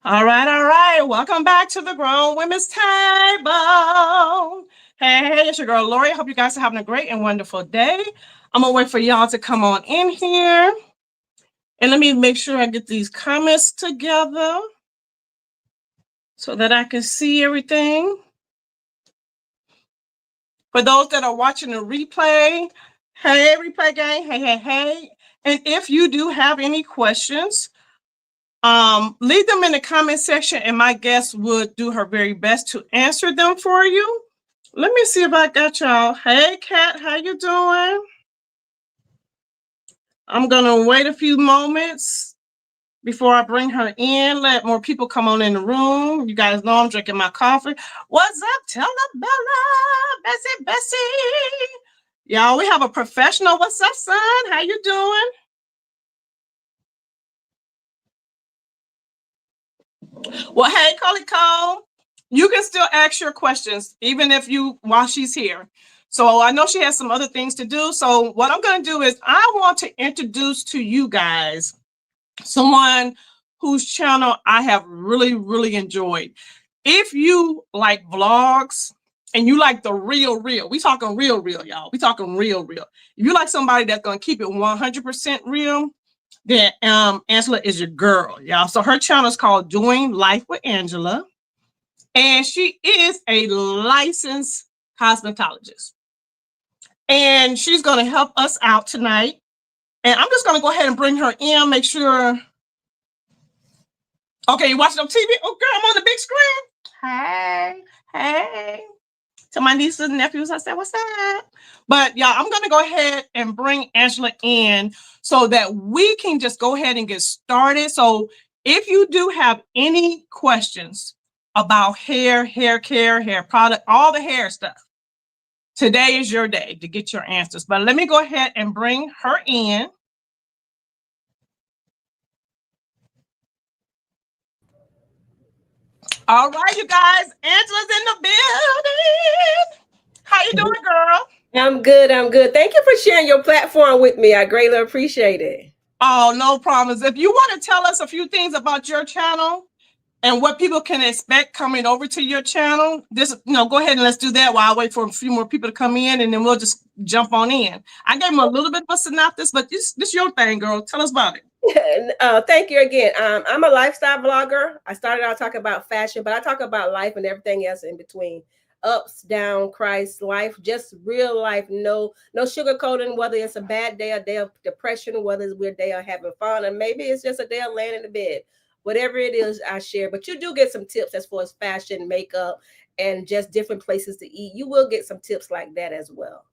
All right, all right. Welcome back to the Grown Women's Table. Hey, it's your girl Lori. Hope you guys are having a great and wonderful day. I'm gonna wait for y'all to come on in here. And let me make sure I get these comments together so that I can see everything. For those that are watching the replay, hey, replay gang, hey. And if you do have any questions, leave them in the comment section and my guest would do her very best to answer them for you. Let me see if I got y'all. Hey, Kat, how you doing? I'm gonna wait a few moments before I bring her in. Let more people come on in the room. You guys know I'm drinking my coffee. What's up, Telabella, Bessie? Y'all, we have a professional. What's up, son? How you doing? Well, hey, Coley Cole, you can still ask your questions even if you while she's here. So I know she has some other things to do. So what I'm going to do is I want to introduce to you guys someone whose channel I have really enjoyed. If you like vlogs and you like the real, we talking real, y'all. We talking real. If you like somebody that's going to keep it 100% real, then Angela is your girl, y'all. So her channel is called Doing Life with Angela, and she is a licensed cosmetologist, and she's going to help us out tonight. And I'm just going to go ahead and bring her in, make sure. Okay, you watching on TV? Oh, girl, I'm on the big screen. Hey. To my nieces and nephews, I said, what's up? But yeah, I'm going to go ahead and bring Angela in so that we can just go ahead and get started. So if you do have any questions about hair care, hair product, all the hair stuff, today is your day to get your answers. But let me go ahead and bring her in. All right, you guys, Angela's in the building. How you doing, girl? I'm good. Thank you for sharing your platform with me. I greatly appreciate it. Oh, no problems. If you want to tell us a few things about your channel and what people can expect coming over to your channel, go ahead and let's do that while I wait for a few more people to come in, and then we'll just jump on in. I gave them a little bit of a synopsis, but this your thing, girl. Tell us about it. Thank you again. I'm a lifestyle vlogger. I started out talking about fashion, but I talk about life and everything else in between. Ups, down, Christ, life, just real life. No sugarcoating. Whether it's a bad day, a day of depression, whether it's a day of having fun, or maybe it's just a day of laying in the bed. Whatever it is, I share. But you do get some tips as far as fashion, makeup, and just different places to eat. You will get some tips like that as well.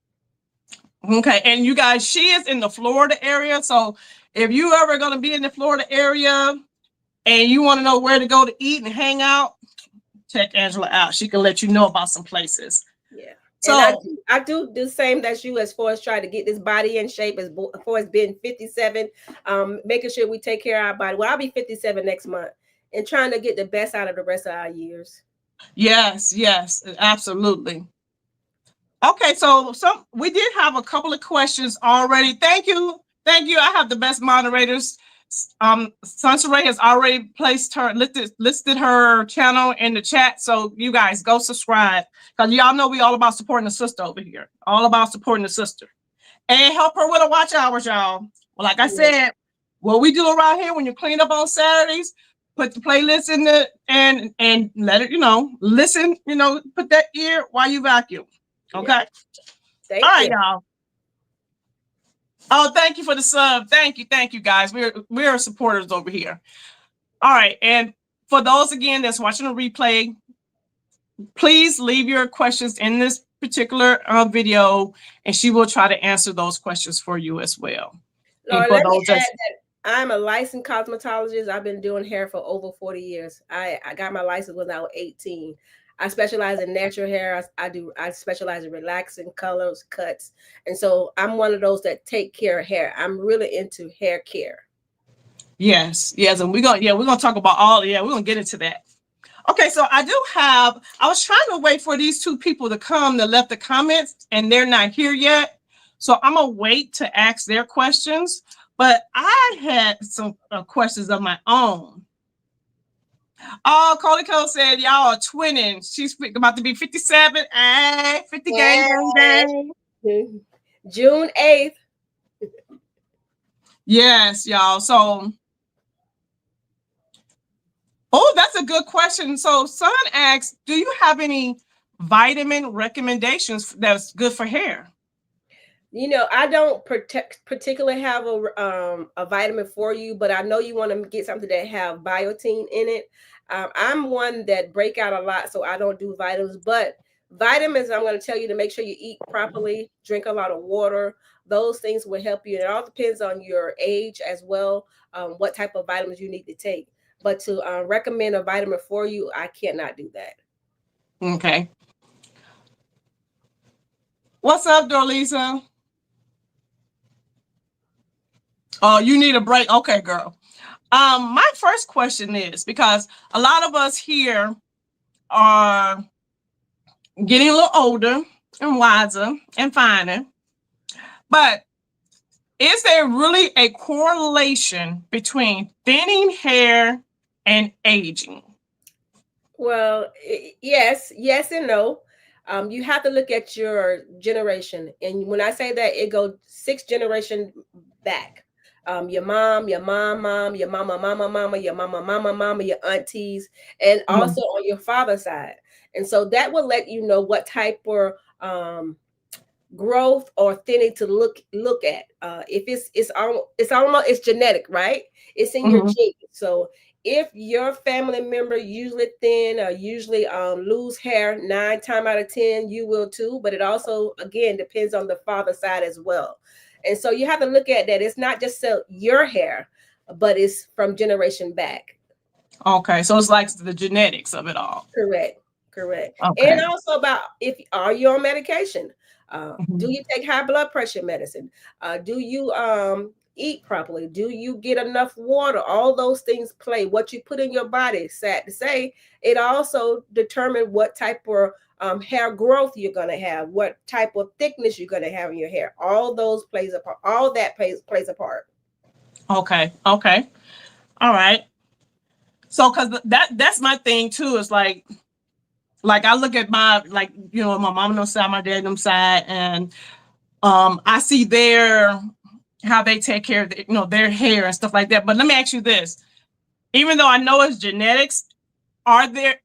Okay, and you guys, she is in the Florida area, so if you ever going to be in the Florida area and you want to know where to go to eat and hang out, check Angela out. She can let you know about some places. Yeah. So and I do the same as you as far as trying to get this body in shape as far as being 57, making sure we take care of our body. Well, I'll be 57 next month and trying to get the best out of the rest of our years. Yes, absolutely. Okay, so we did have a couple of questions already. Thank you. I have the best moderators. Sansaray has already placed her listed her channel in the chat, so you guys go subscribe because y'all know we all about supporting the sister over here. All about supporting the sister and help her with her watch hours, y'all. Well, like I said, what we do around here when you clean up on Saturdays, put the playlist in the and let it listen. Put that ear while you vacuum. Okay. Thank all right, y'all. Oh, thank you for the sub. Thank you, guys. We're supporters over here. All right, and for those again that's watching the replay, please leave your questions in this particular video, and she will try to answer those questions for you as well. Laura, let me add that I'm a licensed cosmetologist. I've been doing hair for over 40 years. I got my license when I was 18. I specialize in natural hair. I specialize in relaxing colors, cuts. And so I'm one of those that take care of hair. I'm really into hair care. Yes. And we're gonna talk about we're gonna get into that. Okay, so I was trying to wait for these two people to come that left the comments, and they're not here yet. So I'm gonna wait to ask their questions, but I had some questions of my own. Oh, Coley Cole said y'all are twinning. She's about to be 57. 50 gang, gang, Yeah. gang. June 8th. Yes, y'all. So, oh, that's a good question. So, Son asks, do you have any vitamin recommendations that's good for hair? I don't particularly have a vitamin for you, but I know you want to get something that have biotin in it. I'm one that break out a lot, so I don't do vitamins. But vitamins, I'm going to tell you to make sure you eat properly, drink a lot of water. Those things will help you. And it all depends on your age as well, what type of vitamins you need to take. But to recommend a vitamin for you, I cannot do that. Okay. What's up, Dorlisa? Oh, you need a break. Okay, girl. My first question is because a lot of us here are getting a little older and wiser and finer, but is there really a correlation between thinning hair and aging? Well, yes and no. You have to look at your generation, and when I say that, it goes 6 generations back. Your mom, your mama, your mama, your aunties, and Mhm. also on your father's side. And so that will let you know what type of growth or thinning to look at. If it's genetic, right? It's in your Mhm. genes. So if your family member usually thin or usually lose hair 9 times out of 10, you will too. But it also again depends on the father side as well. And so you have to look at that. It's not just your hair, but it's from generation back. Okay, so it's like the genetics of it all. Correct. Correct. And Okay. also about if are you on medication? Do Mhm. you take high blood pressure medicine? Do you eat properly? Do you get enough water? All those things play. What you put in your body, sad to say, it also determines what type of hair growth you're gonna have, what type of thickness you're gonna have in your hair. All those plays a part. All that plays a part. Okay. Okay. All right. So, because that's my thing too. Is like I look at my my mom no side, my dad no side, and I see their how they take care of their hair and stuff like that. But let me ask you this: even though I know it's genetics, are there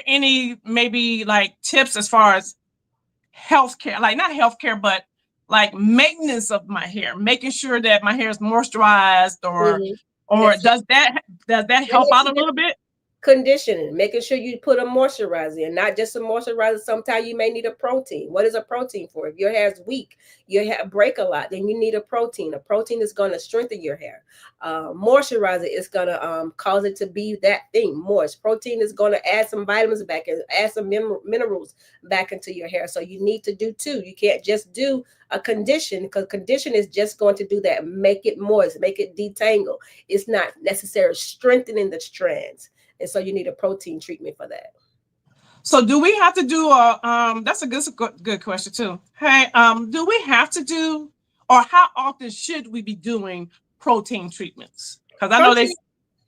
any maybe like tips as far as healthcare, like not healthcare, but like maintenance of my hair, making sure that my hair is moisturized, Mhm. or Yes. does that That help makes out a a little difference. bit? Conditioning, making sure you put a moisturizer in, not just a moisturizer. Sometimes you may need a protein. What is a protein for? If your hair is weak, your hair break a lot, then you need a protein. A protein is going to strengthen your hair. Moisturizer is going to cause it to be that thing, moist. Protein is going to add some vitamins back and add some minerals back into your hair. So you need to do two. You can't just do a condition, because condition is just going to do that, make it moist, make it detangle. It's not necessarily strengthening the strands, and so you need a protein treatment for that. So do we have to do a that's a good question too. Hey, do we have to do, or how often should we be doing protein treatments? Because I know they Protein,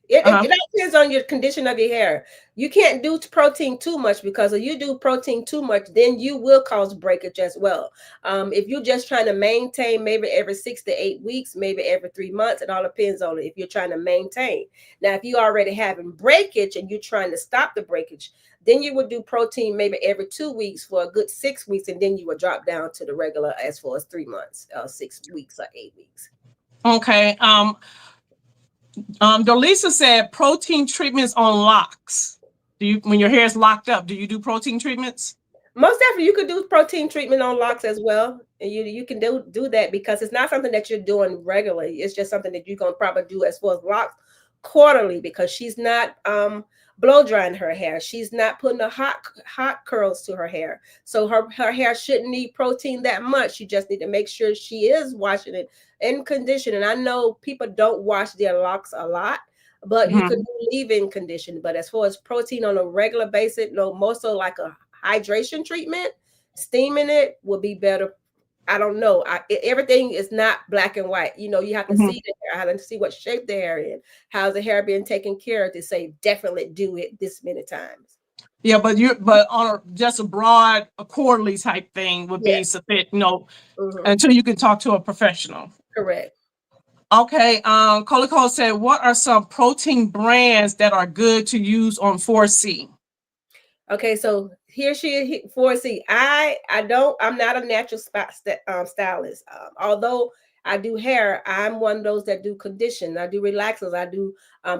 it uh-huh. all depends on your condition of your hair. You can't do protein too much, because if you do protein too much, then you will cause breakage as well. If you're just trying to maintain, maybe every 6 to 8 weeks, maybe every 3 months, it all depends on it. If you're trying to maintain. Now, if you already having breakage and you're trying to stop the breakage, then you would do protein maybe every 2 weeks for a good 6 weeks, and then you would drop down to the regular as far as 3 months, 6 weeks or 8 weeks. Okay. Dolisa said protein treatments on locks. Do you, when your hair is locked up, do you do protein treatments? Most definitely, you could do protein treatment on locks as well, and you can do that, because it's not something that you're doing regularly. It's just something that you're gonna probably do as far as locks quarterly, because she's not blow drying her hair. She's not putting the hot curls to her hair, so her hair shouldn't need protein that much. You just need to make sure she is washing it and conditioning. I know people don't wash their locks a lot, but you could Mhm. do leave-in condition. But as far as protein on a regular basis, no, more so like a hydration treatment, steaming it will be better I don't know. Everything is not black and white. You know, you have to Mhm. see the hair. I have to see what shape the hair in, how's the hair being taken care of to say definitely do it this many times. Yeah, but on just a broad, a quarterly type thing would be Yes. sufficient, you know, Hmm. until you can talk to a professional. Correct. Okay, Coco said, what are some protein brands that are good to use on 4C? Okay, so here she is for see. I'm not a natural stylist. Although I do hair, I'm one of those that do condition. I do relaxers. I do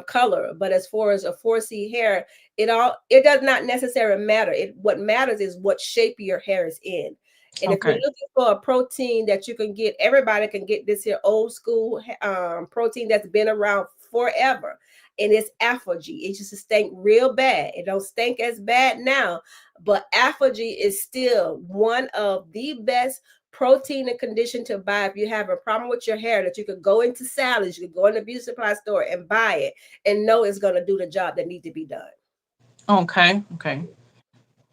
color. But as far as a 4C hair, it does not necessarily matter. What matters is what shape your hair is in. And if you're Okay. looking for a protein that you can get, everybody can get this here old school protein that's been around forever, and it's Alpha-G. It just stink real bad. It don't stink as bad now, but Alpha-G is still one of the best protein and condition to buy if you have a problem with your hair, that you could go into Sally's, you could go in the beauty supply store and buy it and know it's going to do the job that needs to be done. Okay. Okay.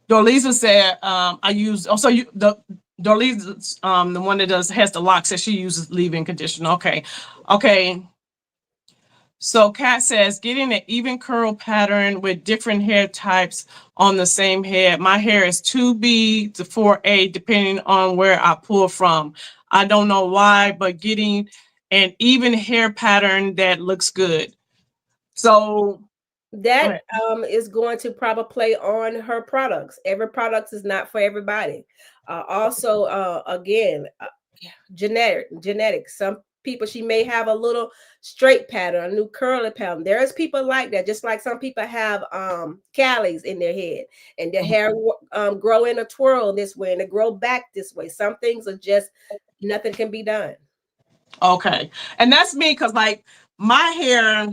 Dorlisa said, I use also Dorlisa, the one that has the lock, says she uses leave-in conditioner. Okay. Okay. So Kat says, getting an even curl pattern with different hair types on the same head. My hair is 2B to 4A, depending on where I pull from. I don't know why, but getting an even hair pattern that looks good. So That is going to probably play on her products. Every product is not for everybody. Also, again, genetics. Some people, she may have a little straight pattern, a new curly pattern. There's people like that, just like some people have callies in their head and their hair grow in a twirl this way and they grow back this way. Some things are just nothing can be done. okay. And that's me, because like my hair,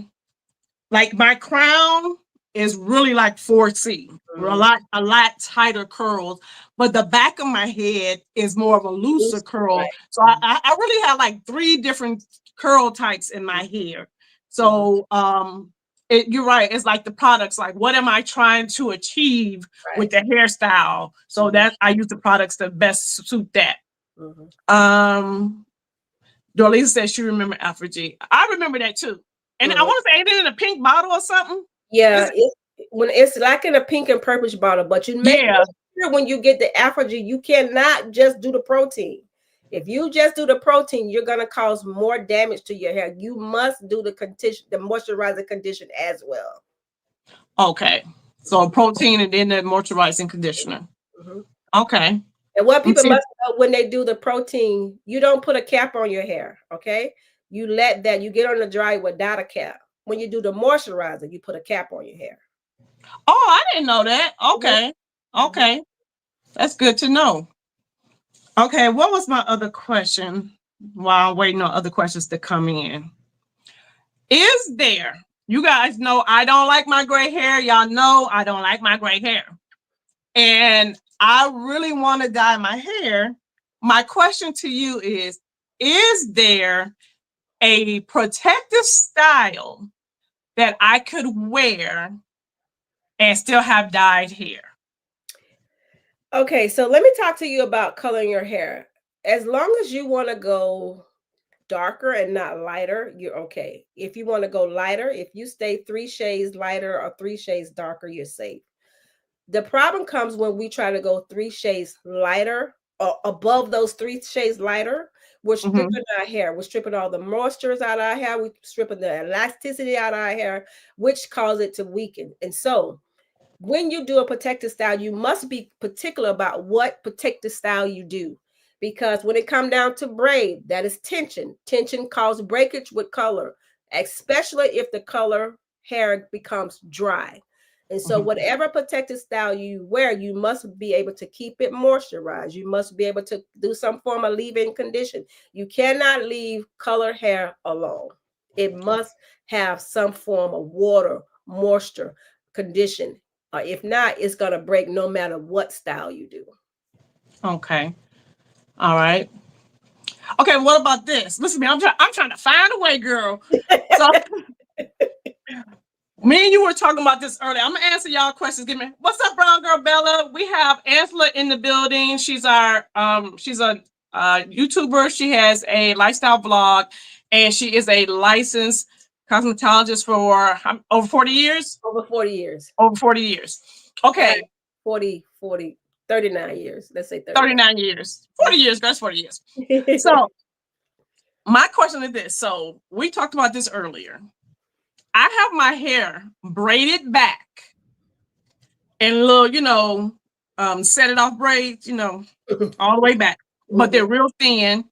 like my crown is really like 4C, a lot tighter curls, but the back of my head is more of a looser curl. Right. So I really have like 3 different curl types in my hair. So you're right. It's like the products, like what am I trying to achieve with the hairstyle? So that I use the products that best suit that. Dorlisa says she remember Alpha-G. I remember that too. And I want to say, ain't it in a pink bottle or something? Yeah, when it's like in a pink and purplish bottle, but you make sure when you get the Alpha-G, you cannot just do the protein. If you just do the protein, you're gonna cause more damage to your hair. You must do the condition, the moisturizing condition as well. Okay, so protein and then the moisturizing conditioner. Okay. And what people must know when they do the protein, you don't put a cap on your hair. Okay, you let that, you get on the dry without a cap. When you do the moisturizer, you put a cap on your hair. Oh, I didn't know that. Okay. Okay. That's good to know. Okay, what was my other question while I'm waiting on other questions to come in? Is there, you guys know I don't like my gray hair. Y'all know I don't like my gray hair. And I really want to dye my hair. My question to you is there a protective style that I could wear and still have dyed hair? Okay, so let me talk to you about coloring your hair. As long as you want to go darker and not lighter, you're okay. If you want to go lighter, if you stay 3 shades lighter or 3 shades darker, you're safe. The problem comes when we try to go 3 shades lighter or above those 3 shades lighter. We're stripping our hair. We're stripping all the moistures out of our hair. We're stripping the elasticity out of our hair, which causes it to weaken. And so when you do a protective style, you must be particular about what protective style you do. Because when it comes down to braid, that is tension. Tension causes breakage with color, especially if the color hair becomes dry. And so whatever protective style you wear, you must be able to keep it moisturized. You must be able to do some form of leave-in condition. You cannot leave color hair alone. It must have some form of water, moisture, condition. If not, it's going to break no matter what style you do. Okay. All right. Okay, what about this? Listen to me, I'm trying to find a way, girl. So me and you were talking about this earlier. I'm gonna answer y'all questions. Give me what's up, brown girl Bella. We have Angela in the building. She's our she's a YouTuber. She has a lifestyle blog, and she is a licensed cosmetologist for over 40 years. Over 40 years. Over 40 years. Okay. 39 years. Let's say 39 years. 40 years. That's 40 years. So my question is this. So we talked about this earlier. I have my hair braided back and little, set it off braids, all the way back, but they're real thin.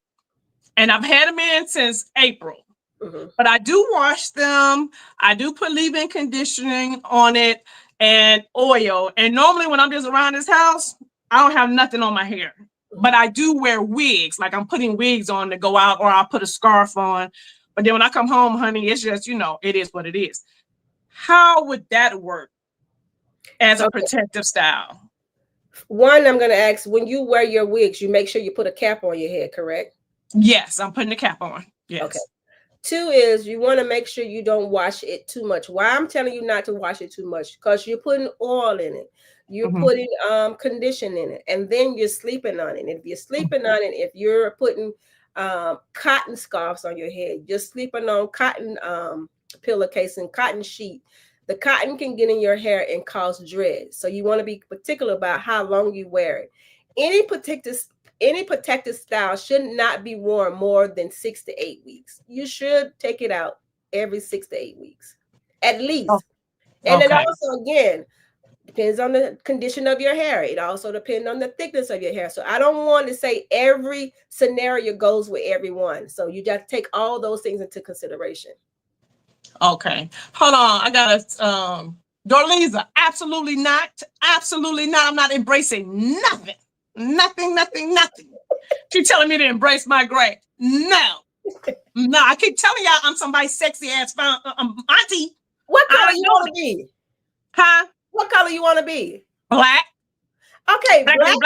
And I've had them in since April. But I do wash them. I do put leave-in conditioning on it and oil. And normally when I'm just around this house, I don't have nothing on my hair. But I do wear wigs, like I'm putting wigs on to go out, or I'll put a scarf on. But then when I come home, honey, it's just, it is what it is. How would that work as a protective style? One, I'm going to ask, when you wear your wigs, you make sure you put a cap on your head, correct? Yes, I'm putting a cap on. Yes. Okay. Two is you want to make sure you don't wash it too much. Why I'm telling you not to wash it too much? Because you're putting oil in it. You're putting condition in it, and then you're sleeping on it. And if you're sleeping on it, if you're putting cotton scarves on your head, you're sleeping on cotton pillowcase and cotton sheet, the cotton can get in your hair and cause dread. So you want to be particular about how long you wear it. Any protective style should not be worn more than 6 to 8 weeks. You should take it out every 6 to 8 weeks, at least. And then also, again, depends on the condition of your hair. It also depends on the thickness of your hair. So I don't want to say every scenario goes with everyone. So you got to take all those things into consideration. Okay. Hold on. I got to, Dorlisa, absolutely not. Absolutely not. I'm not embracing nothing. Nothing. She's telling me to embrace my gray. No. I keep telling y'all I'm somebody's sexy ass auntie. What color you want to be? Huh? What color you want to be? Black. Okay, black.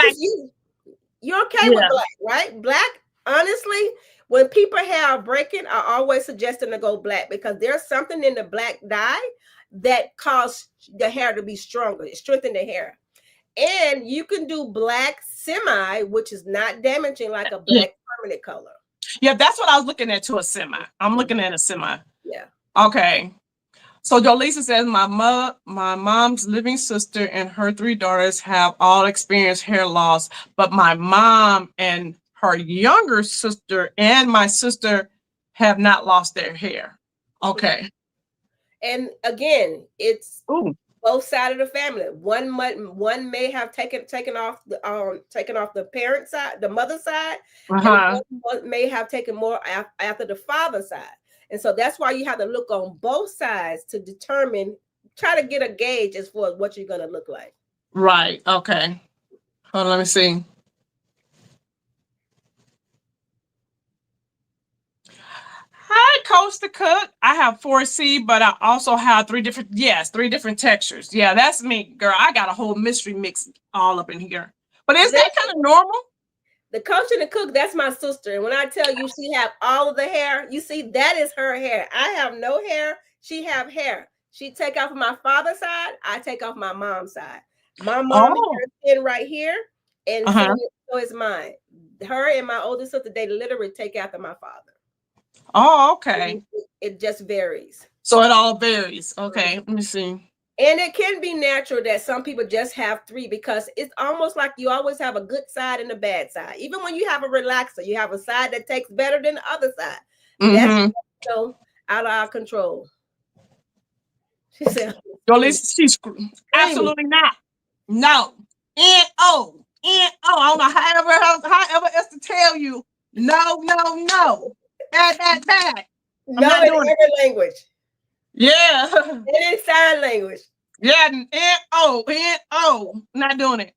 You're okay with black, right? Black, honestly, when people hair are breaking, I always suggest them to go black because there's something in the black dye that causes the hair to be stronger. It strengthens the hair. And you can do black semi, which is not damaging like a black permanent color. Yeah, that's what I was looking at, to a semi. I'm looking at a semi. Yeah. Okay. So Jolisa says, my mom's living sister and her 3 daughters have all experienced hair loss, but my mom and her younger sister and my sister have not lost their hair. Okay. And again, it's both sides of the family. One may have taken off the parent side, the mother side, and one may have taken more after the father side. And so that's why you have to look on both sides to try to get a gauge as far as what you're going to look like. Right. Okay. Hold on, let me see. Hi, Coach the Cook. I have 4C, but I also have 3 different textures. Yeah, that's me, girl. I got a whole mystery mix all up in here. But is that kind of normal? The Coach and the Cook, that's my sister. And when I tell you she have all of the hair, you see, that is her hair. I have no hair. She have hair. She take off my father's side. I take off my mom's side. My mom hair is right here. And so is mine. Her and my older sister, they literally take after my father. Oh, okay. It just varies. So it all varies. Okay, let me see. And it can be natural that some people just have 3 because it's almost like you always have a good side and a bad side. Even when you have a relaxer, you have a side that takes better than the other side. That's out of our control. She said, she's absolutely not. No. N-O. I don't know however else to tell you. No. Bad. No, in every language. Yeah. It is sign language. Yeah, N-O. Not doing it.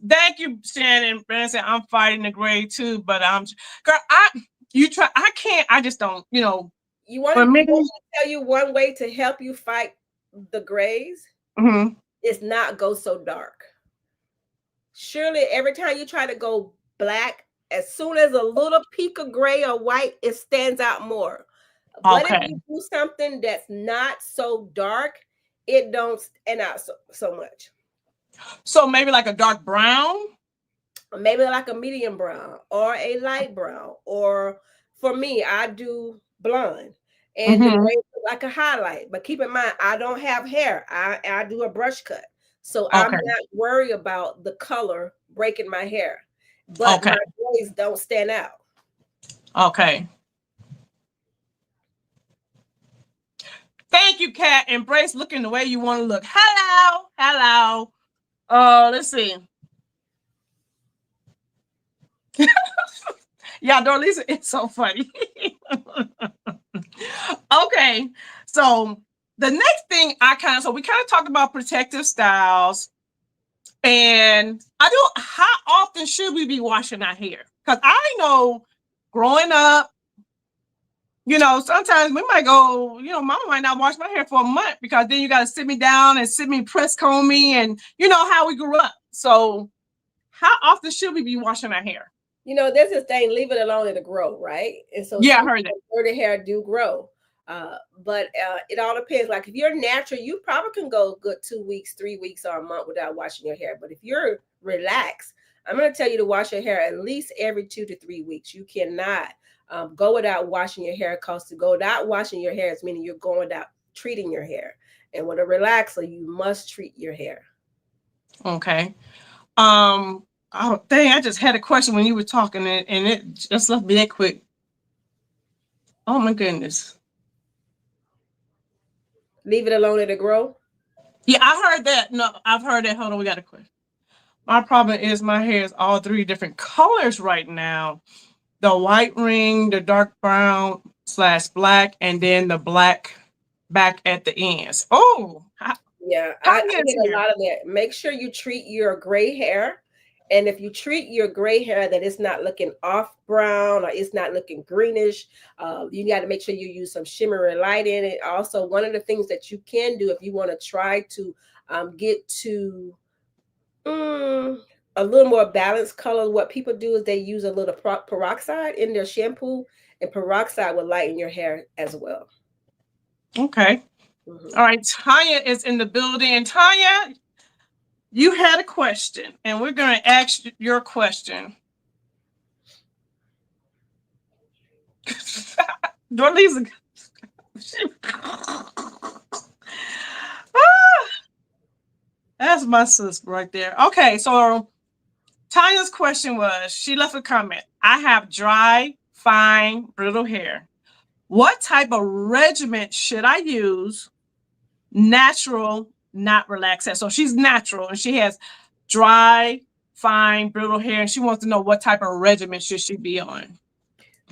Thank you, Shannon. Brandon said, I'm fighting the gray too, but I just don't, You want me to tell you one way to help you fight the grays? Is not go so dark. Surely every time you try to go black, as soon as a little peak of gray or white, it stands out more. But if you do something that's not so dark, it don't stand out so much. So maybe like a dark brown? maybe like a medium brown or a light brown. Or for me, I do blonde. And the gray Mm-hmm. is like a highlight. But keep in mind, I don't have hair. I do a brush cut. So I'm Okay. not worried about the color breaking my hair. But Okay. my grays don't stand out. Okay. Thank you, Kat. Embrace looking the way you want to look. Hello. Hello. Let's see. Yeah, Dorlisa, it's so funny. Okay. So the next thing so we kind of talked about protective styles. And how often should we be washing our hair? Because I know growing up, sometimes we might go, mama might not wash my hair for a month because then you got to sit me down and sit me press comb me, and you know how we grew up. So how often should we be washing our hair? There's this thing, leave it alone, it'll grow, right? And so Yeah, I some heard that. dirty hair do grow. But it all depends. Like if you're natural, you probably can go good 2 weeks, 3 weeks, or a month without washing your hair. But if you're relaxed, I'm going to tell you to wash your hair at least every 2 to 3 weeks. You cannot go without washing your hair, because to go without washing your hair is meaning you're going without treating your hair. And with a relaxer, you must treat your hair. Okay. Oh, dang, I just had a question when you were talking, and it just left me that quick. Oh my goodness. Leave it alone, it'll grow. Yeah, I heard that. No, I've heard that. Hold on, we got a question. My problem is my hair is all three different colors right now. The white ring, the dark brown / black, and then the black back at the ends. Oh, Yeah, I Tanya's get a here. lot of that. Make sure you treat your gray hair. And if you treat your gray hair that it's not looking off brown or it's not looking greenish, you got to make sure you use some shimmery light in it. Also, one of the things that you can do if you want to try to get to a little more balanced color, what people do is they use a little peroxide in their shampoo, and peroxide will lighten your hair as well. Okay. Mhm. All right. Tanya is in the building. Tanya, you had a question, and we're going to ask your question. Dorlisa. That's my sister right there. Okay, so Tanya's question was, she left a comment. I have dry, fine, brittle hair. What type of regimen should I use? Natural, not relaxed. So she's natural and she has dry, fine, brittle hair, and she wants to know what type of regimen should she be on.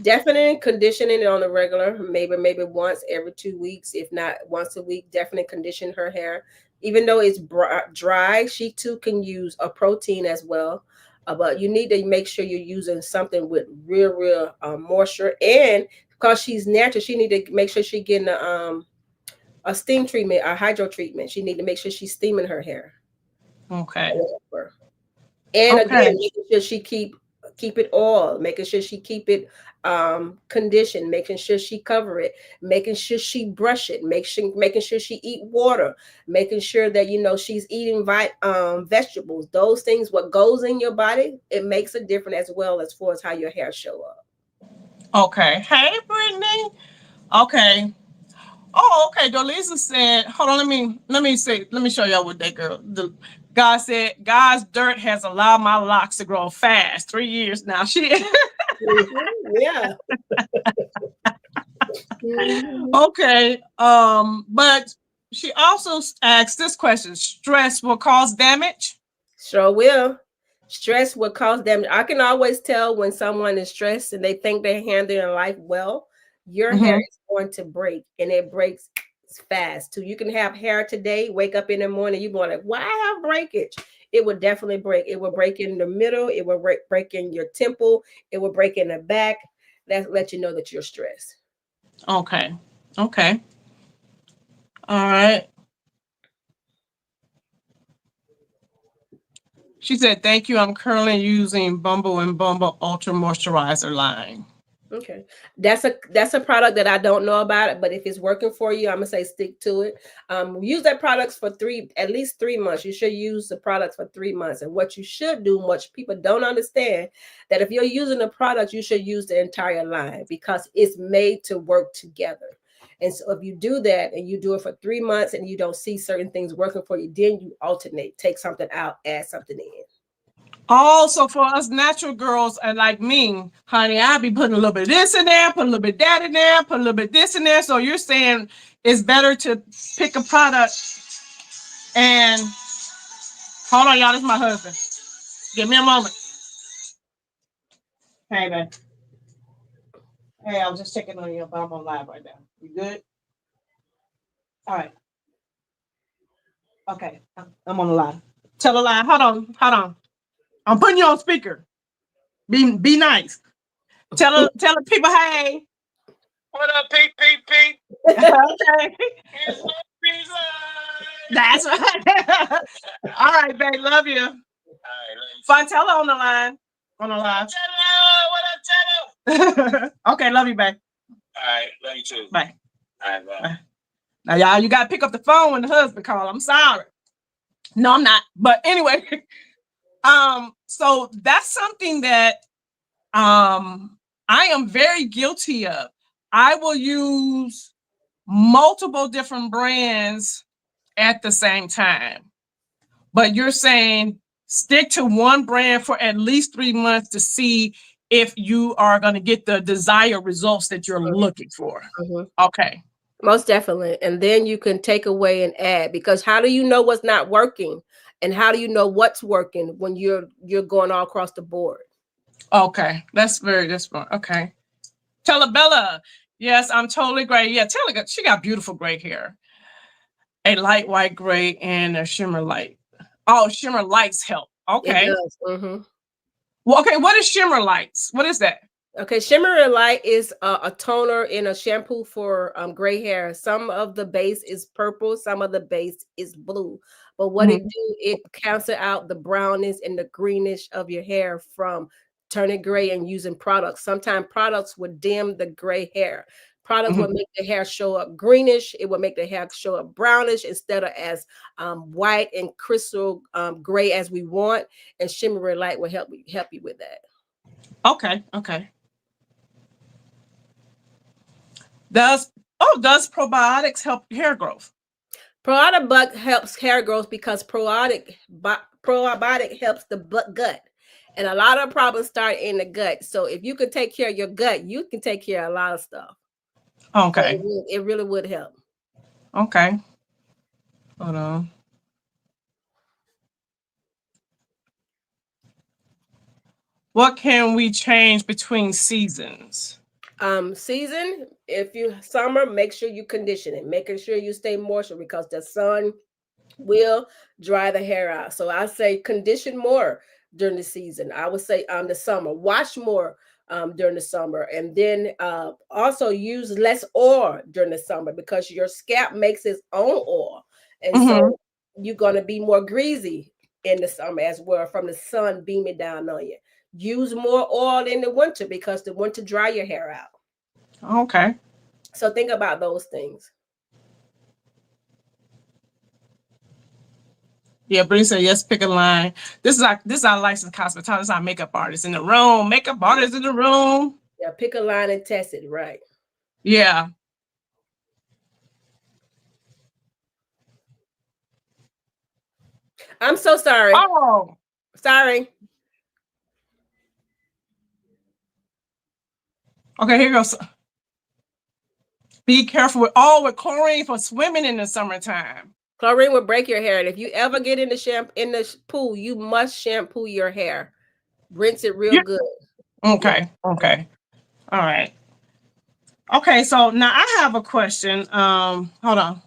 Definitely conditioning it on a regular, maybe once every 2 weeks, if not once a week. Definitely condition her hair. Even though it's dry, she too can use a protein as well. But you need to make sure you're using something with real moisture. And because she's natural, she need to make sure she's getting a steam treatment, a hydro treatment. She need to make sure she's steaming her hair. Okay. And Okay. again, making sure she keep it oiled, making sure she keep it conditioned, making sure she cover it, making sure she brush it, making sure she eat water, making sure that she's eating vegetables. Those things, what goes in your body, it makes a difference as well as far as how your hair show up. Okay. Hey, Brittany. Okay. Oh, okay. Dolisa said, hold on, let me show y'all what that girl. God said, God's dirt has allowed my locks to grow fast. 3 years now. Yeah. Okay. But she also asked this question: stress will cause damage? Sure will. Stress will cause damage. I can always tell when someone is stressed and they think they're handling life well. Your hair is going to break, and it breaks fast too. You can have hair today, wake up in the morning, you're going like, why I have breakage? It will definitely break. It will break in the middle. It will break in your temple. It will break in the back. That let you know that you're stressed. Okay. Okay. All right. She said, thank you. I'm currently using Bumble and Bumble Ultra Moisturizer line. Okay, that's a product that I don't know about it, but if it's working for you, I'm gonna say stick to it. Use that products for at least 3 months. You should use the products for 3 months. And what you should do, much people don't understand, that if you're using the product, you should use the entire line because it's made to work together. And so if you do that and you do it for 3 months and you don't see certain things working for you, then you alternate, take something out, add something in. Also, for us natural girls and like me, honey, I be putting a little bit of this in there, put a little bit of that in there, put a little bit of this in there. So you're saying it's better to pick a product and hold on, y'all. This is my husband. Give me a moment. Hey, man. Hey, I was just checking on you, but I'm on live right now. You good? All right. Okay, I'm on the line. Tell a lie. Hold on. I'm putting you on speaker. Be nice. Tell the people, hey. What up, Pete? Okay. Here's my pizza. That's right. All right, babe. Love you. All right, Fontella on the line. On the line. what up, Jello? Okay, love you, babe. All right, love you too. Bye. All right, bye. Now, y'all, you gotta pick up the phone when the husband calls. I'm sorry. No, I'm not. But anyway, so that's something that I am very guilty of. I will use multiple different brands at the same time. But you're saying stick to one brand for at least 3 months to see if you are going to get the desired results that you're looking for. Okay. Most definitely. And then you can take away and add, because how do you know what's not working? And how do you know what's working when you're going all across the board? Okay. That's fun. Okay. Telebella. Yes, I'm totally gray. Yeah, Tele, she got beautiful gray hair. A light white gray and a shimmer light. Oh, shimmer lights help. Okay. It does. Well, okay. What is shimmer lights? What is that? Okay, shimmer light is a toner in a shampoo for gray hair. Some of the base is purple, some of the base is blue. But what it do, it cancel out the brownness and the greenish of your hair from turning gray and using products. Sometimes products would dim the gray hair. Products would make the hair show up greenish. It would make the hair show up brownish instead of as white and crystal gray as we want. And shimmer light will help you with that. Okay. Does probiotics help hair growth? Probiotic helps hair growth because probiotic helps the gut. And a lot of problems start in the gut. So if you can take care of your gut, you can take care of a lot of stuff. Okay. So it really would help. Okay. Hold on. What can we change between seasons? If you summer, make sure you condition it, making sure you stay moisture because the sun will dry the hair out. So I say condition more during the season. I would say the summer, wash more during the summer, and then also use less oil during the summer because your scalp makes its own oil, and so you're going to be more greasy in the summer as well from the sun beaming down on you. Use more oil in the winter because the winter dry your hair out. Okay. So think about those things. Yeah, Bree said yes. Pick a line. This is our licensed cosmetologist. This is our makeup artist in the room. Makeup artist in the room. Yeah, pick a line and test it. Right. Yeah. I'm so sorry. Oh, sorry. Okay, here goes. Be careful with chlorine for swimming in the summertime. Chlorine will break your hair, and if you ever get in the pool, you must shampoo your hair. Rinse it real good. Okay. All right. Okay, so now I have a question. Hold on.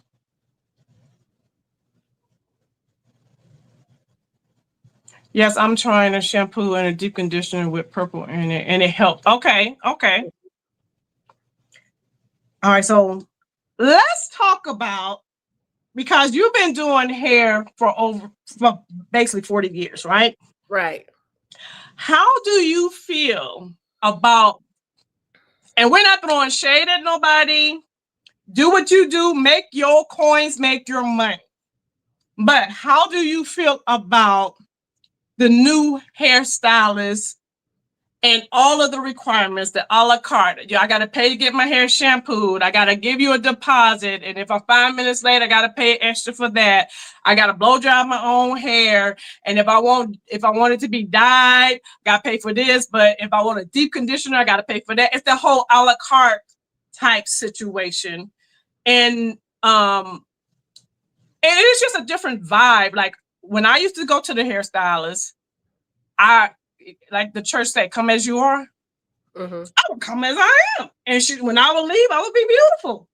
Yes, I'm trying a shampoo and a deep conditioner with purple in it, and it helped. Okay. All right, so let's talk about, because you've been doing hair for basically 40 years, right? Right. How do you feel about And we're not throwing shade at nobody. Do what you do. Make your coins, make your money. But how do you feel about the new hairstylists and all of the requirements, the a la carte? I got to pay to get my hair shampooed. I got to give you a deposit. And if I'm 5 minutes late, I got to pay extra for that. I got to blow dry my own hair. And if I want it to be dyed, I got to pay for this. But if I want a deep conditioner, I got to pay for that. It's the whole a la carte type situation. And it's just a different vibe. Like when I used to go to the hairstylist, like the church said, come as you are. Mm-hmm. I would come as I am. And when I would leave, I would be beautiful.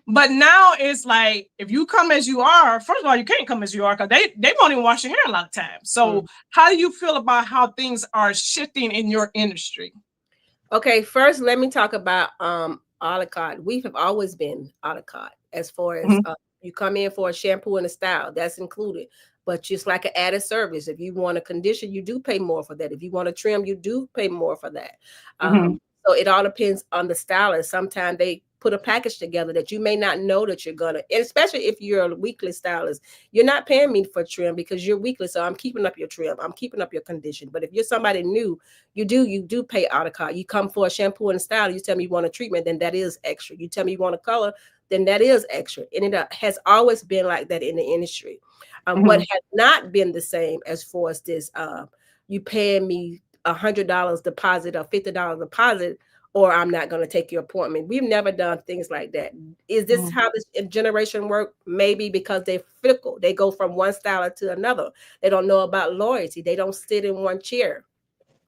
But now it's like, if you come as you are, first of all, you can't come as you are because they won't even wash your hair a lot of times. So how do you feel about how things are shifting in your industry? Okay, first, let me talk about a la carte. We have always been a la carte as far as you come in for a shampoo and a style, that's included. But just like an added service, if you want a condition, you do pay more for that. If you want to trim, you do pay more for that. So it all depends on the stylist. Sometimes they put a package together that you may not know that you're gonna, and especially if you're a weekly stylist, you're not paying me for trim because you're weekly. So I'm keeping up your trim, I'm keeping up your condition. But if you're somebody new, you do pay a la carte. You come for a shampoo and a style, you tell me you want a treatment, then that is extra. You tell me you want a color, then that is extra. And it has always been like that in the industry. What has not been the same as far as this, you paying me $100 deposit or $50 deposit, or I'm not going to take your appointment. We've never done things like that. Is this how this generation work? Maybe because they're fickle. They go from one style to another. They don't know about loyalty. They don't sit in one chair.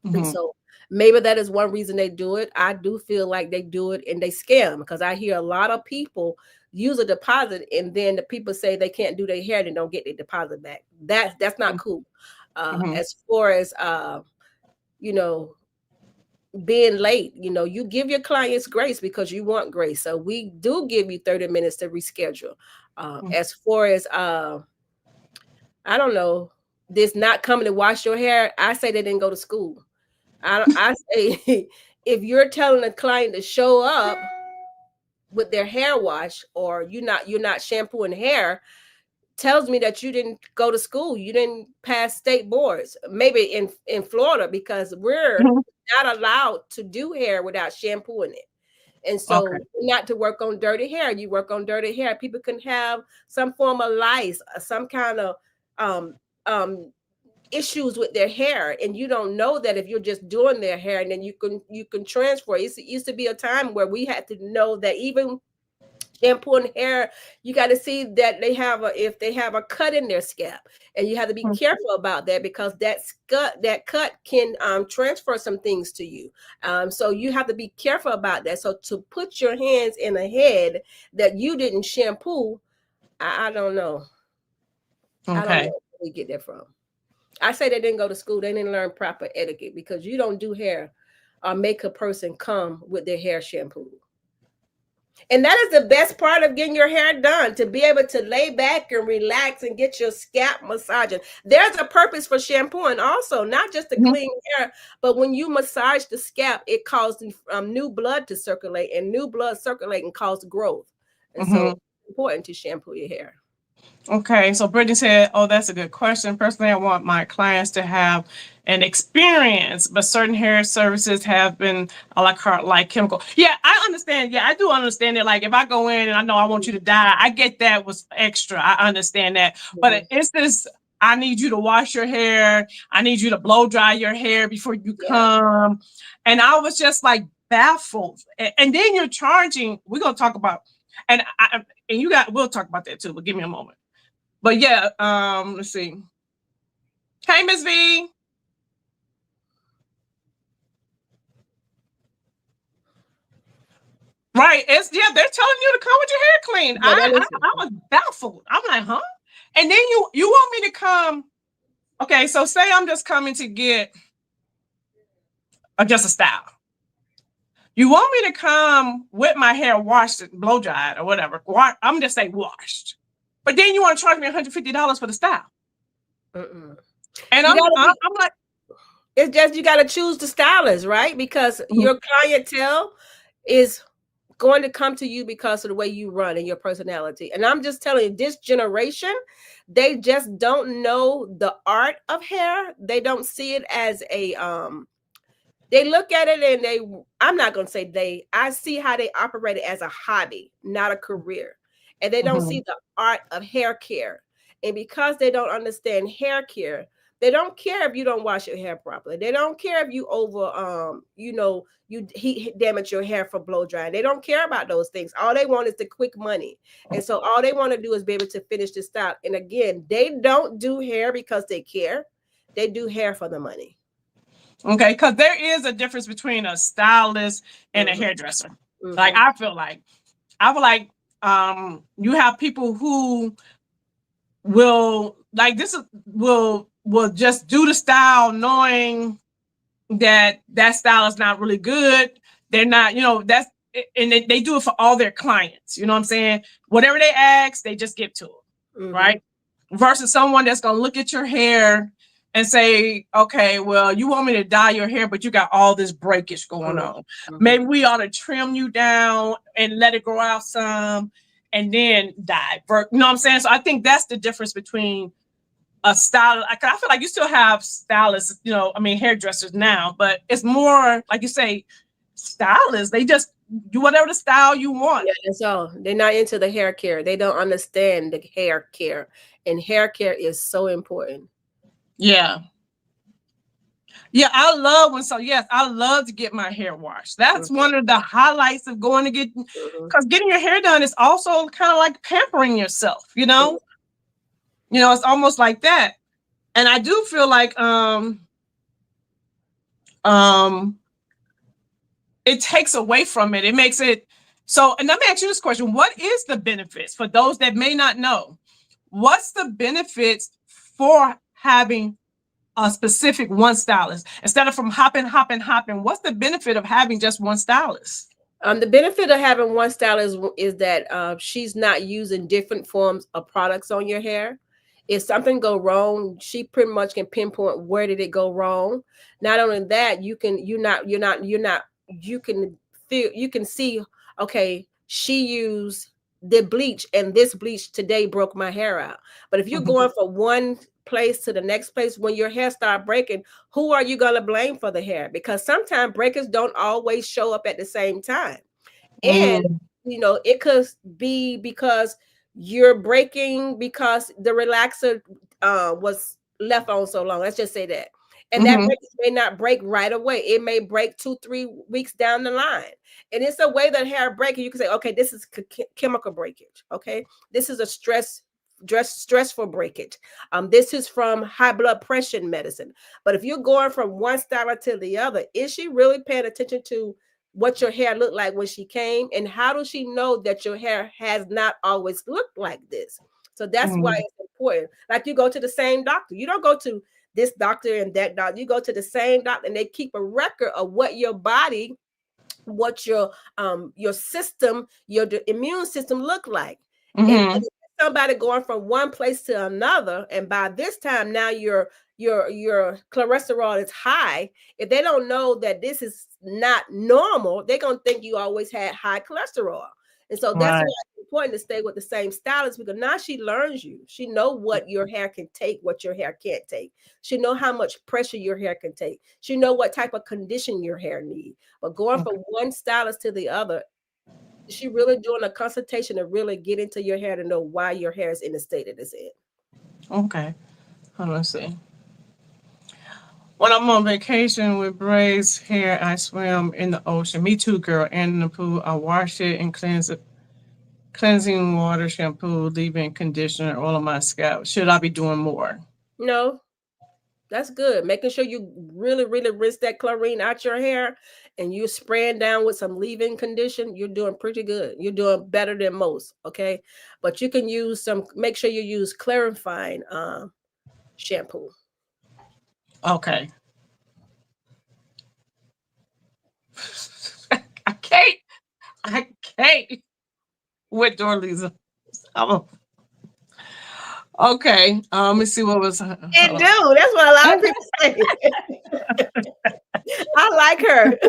And so maybe that is one reason they do it. I do feel like they do it and they scam, because I hear a lot of people use a deposit and then the people say they can't do their hair and don't get their deposit back. That's not cool. As far as being late, you give your clients grace because you want grace. So we do give you 30 minutes to reschedule. As far as I don't know, this not coming to wash your hair, I say they didn't go to school. I say if you're telling a client to show up with their hair wash, or you're not shampooing hair, tells me that you didn't go to school. You didn't pass state boards. Maybe in Florida, because we're not allowed to do hair without shampooing it. And so not to work on dirty hair. You work on dirty hair. People can have some form of lice, some kind of issues with their hair, and you don't know that if you're just doing their hair, and then you can transfer. It used to be a time where we had to know that even shampooing hair, you got to see that if they have a cut in their scalp, and you have to be careful about that, because that cut can transfer some things to you. So you have to be careful about that. So to put your hands in a head that you didn't shampoo, I don't know. I don't know where we get that from. I say they didn't go to school. They didn't learn proper etiquette, because you don't do hair or make a person come with their hair shampoo. And that is the best part of getting your hair done, to be able to lay back and relax and get your scalp massaging. There's a purpose for shampooing also, not just to clean hair, but when you massage the scalp, it causes new blood to circulate, and new blood circulating causes growth. And so it's important to shampoo your hair. Okay, so Brittany said, oh, that's a good question. Personally, I want my clients to have an experience, but certain hair services have been a la carte, like chemical. Yeah, I understand. Yeah, I do understand it. Like if I go in and I know I want you to dye, I get that was extra. I understand that. But it's this, I need you to wash your hair. I need you to blow dry your hair before you come. And I was just like baffled. And then you're charging, we're going to talk about, we'll talk about that too, but give me a moment. But yeah, let's see. Hey, Ms. V. Right. They're telling you to come with your hair clean. I was baffled. I'm like, huh? And then you want me to come. Okay, so say I'm just coming to get just a style. You want me to come with my hair washed, blow dried, or whatever. I'm just saying washed. But then you want to charge me $150 for the style. And I'm like, it's just, you got to choose the stylist, right? Because your clientele, is going to come to you because of the way you run and your personality. And I'm just telling you, this generation, they just don't know the art of hair. They don't see it as a they look at it and I'm not going to say I see how they operate it as a hobby, not a career. And they don't see the art of hair care. And because they don't understand hair care, they don't care if you don't wash your hair properly. They don't care if you you heat damage your hair for blow drying. They don't care about those things. All they want is the quick money. And so all they want to do is be able to finish the style. And again, they don't do hair because they care. They do hair for the money. Okay, because there is a difference between a stylist and a hairdresser. Like I feel like you have people who will will just do the style knowing that style is not really good. They're not, and they do it for all their clients. You know what I'm saying? Whatever they ask, they just give to them, right? Versus someone that's gonna look at your hair and say, okay, well, you want me to dye your hair, but you got all this breakage going on. Maybe we ought to trim you down and let it grow out some and then dye. You know what I'm saying? So I think that's the difference between a stylist. I feel like you still have stylists, hairdressers now, but it's more, like you say, stylists. They just do whatever the style you want. Yeah, that's all. They're not into the hair care. They don't understand the hair care. And hair care is so important. Yeah. Yeah, I love to get my hair washed. That's one of the highlights of going to get, because getting your hair done is also kind of like pampering yourself, it's almost like that. And I do feel like it takes away from it. It makes it so. And let me ask you this question: what is the benefits for those that may not know? What's the benefits for having a specific one stylist instead of from hopping? What's the benefit of having just one stylist? The benefit of having one stylist is that she's not using different forms of products on your hair. If something go wrong, she pretty much can pinpoint where did it go wrong. Not only that, you can see, okay, she used the bleach and this bleach today broke my hair out. But if you're going from one place to the next place, when your hair start breaking, who are you going to blame for the hair? Because sometimes breakers don't always show up at the same time. And, it could be because you're breaking because the relaxer was left on so long. Let's just say that. And that break may not break right away. It may break 2-3 weeks down the line. And it's a way that hair breaking. You can say, okay, this is chemical breakage. Okay. This is a stressful breakage. This is from high blood pressure medicine. But if you're going from one stylist to the other, is she really paying attention to what your hair looked like when she came? And how does she know that your hair has not always looked like this? So that's why it's important. Like you go to the same doctor. You don't go to this doctor and that doctor. You go to the same doctor and they keep a record of what your body, what your system, your immune system look like. And somebody going from one place to another, and by this time now your cholesterol is high. If they don't know that this is not normal, they're gonna think you always had high cholesterol. And so that's why it's important to stay with the same stylist, because now she learns you. She know what your hair can take, what your hair can't take. She know how much pressure your hair can take. She know what type of condition your hair need. But going from one stylist to the other, she really doing a consultation to really get into your hair to know why your hair is in the state it is in. Okay. Let's see. When I'm on vacation with Bray's hair, I swim in the ocean. Me too, girl. And in the pool, I wash it and cleanse it. Cleansing water, shampoo, leave-in conditioner, all of my scalp. Should I be doing more? No, that's good. Making sure you really, really rinse that chlorine out your hair and you're spraying down with some leave-in condition. You're doing pretty good. You're doing better than most. Okay. But you can use make sure you use clarifying shampoo. Okay. I can't with Dorlisa. Okay. Let me see what was. It do. That's what a lot of people say. I like her.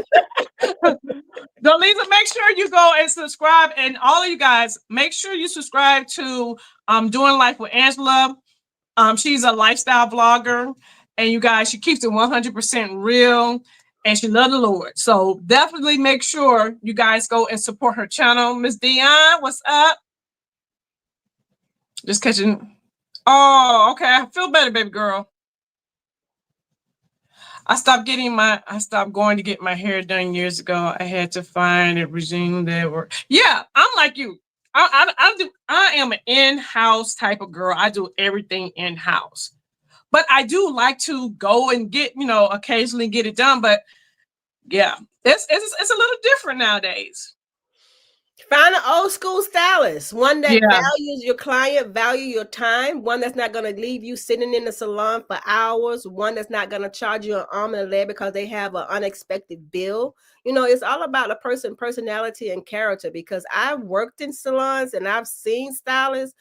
Lisa, make sure you go and subscribe, and all of you guys, make sure you subscribe to Doing Life with Angela. She's a lifestyle vlogger, and you guys, she keeps it 100% real, and she loves the Lord. So definitely make sure you guys go and support her channel. Miss Dion, what's up? Just catching. Oh, okay. I feel better, baby girl. I stopped going to get my hair done years ago. I had to find a regime that worked. Yeah, I'm like you. I am an in-house type of girl. I do everything in-house. But I do like to go and get, occasionally get it done. But yeah, it's a little different nowadays. Find an old school stylist, one that values your client, value your time, one that's not going to leave you sitting in the salon for hours, one that's not going to charge you an arm and a leg because they have an unexpected bill. It's all about a personality and character, because I've worked in salons and I've seen stylists.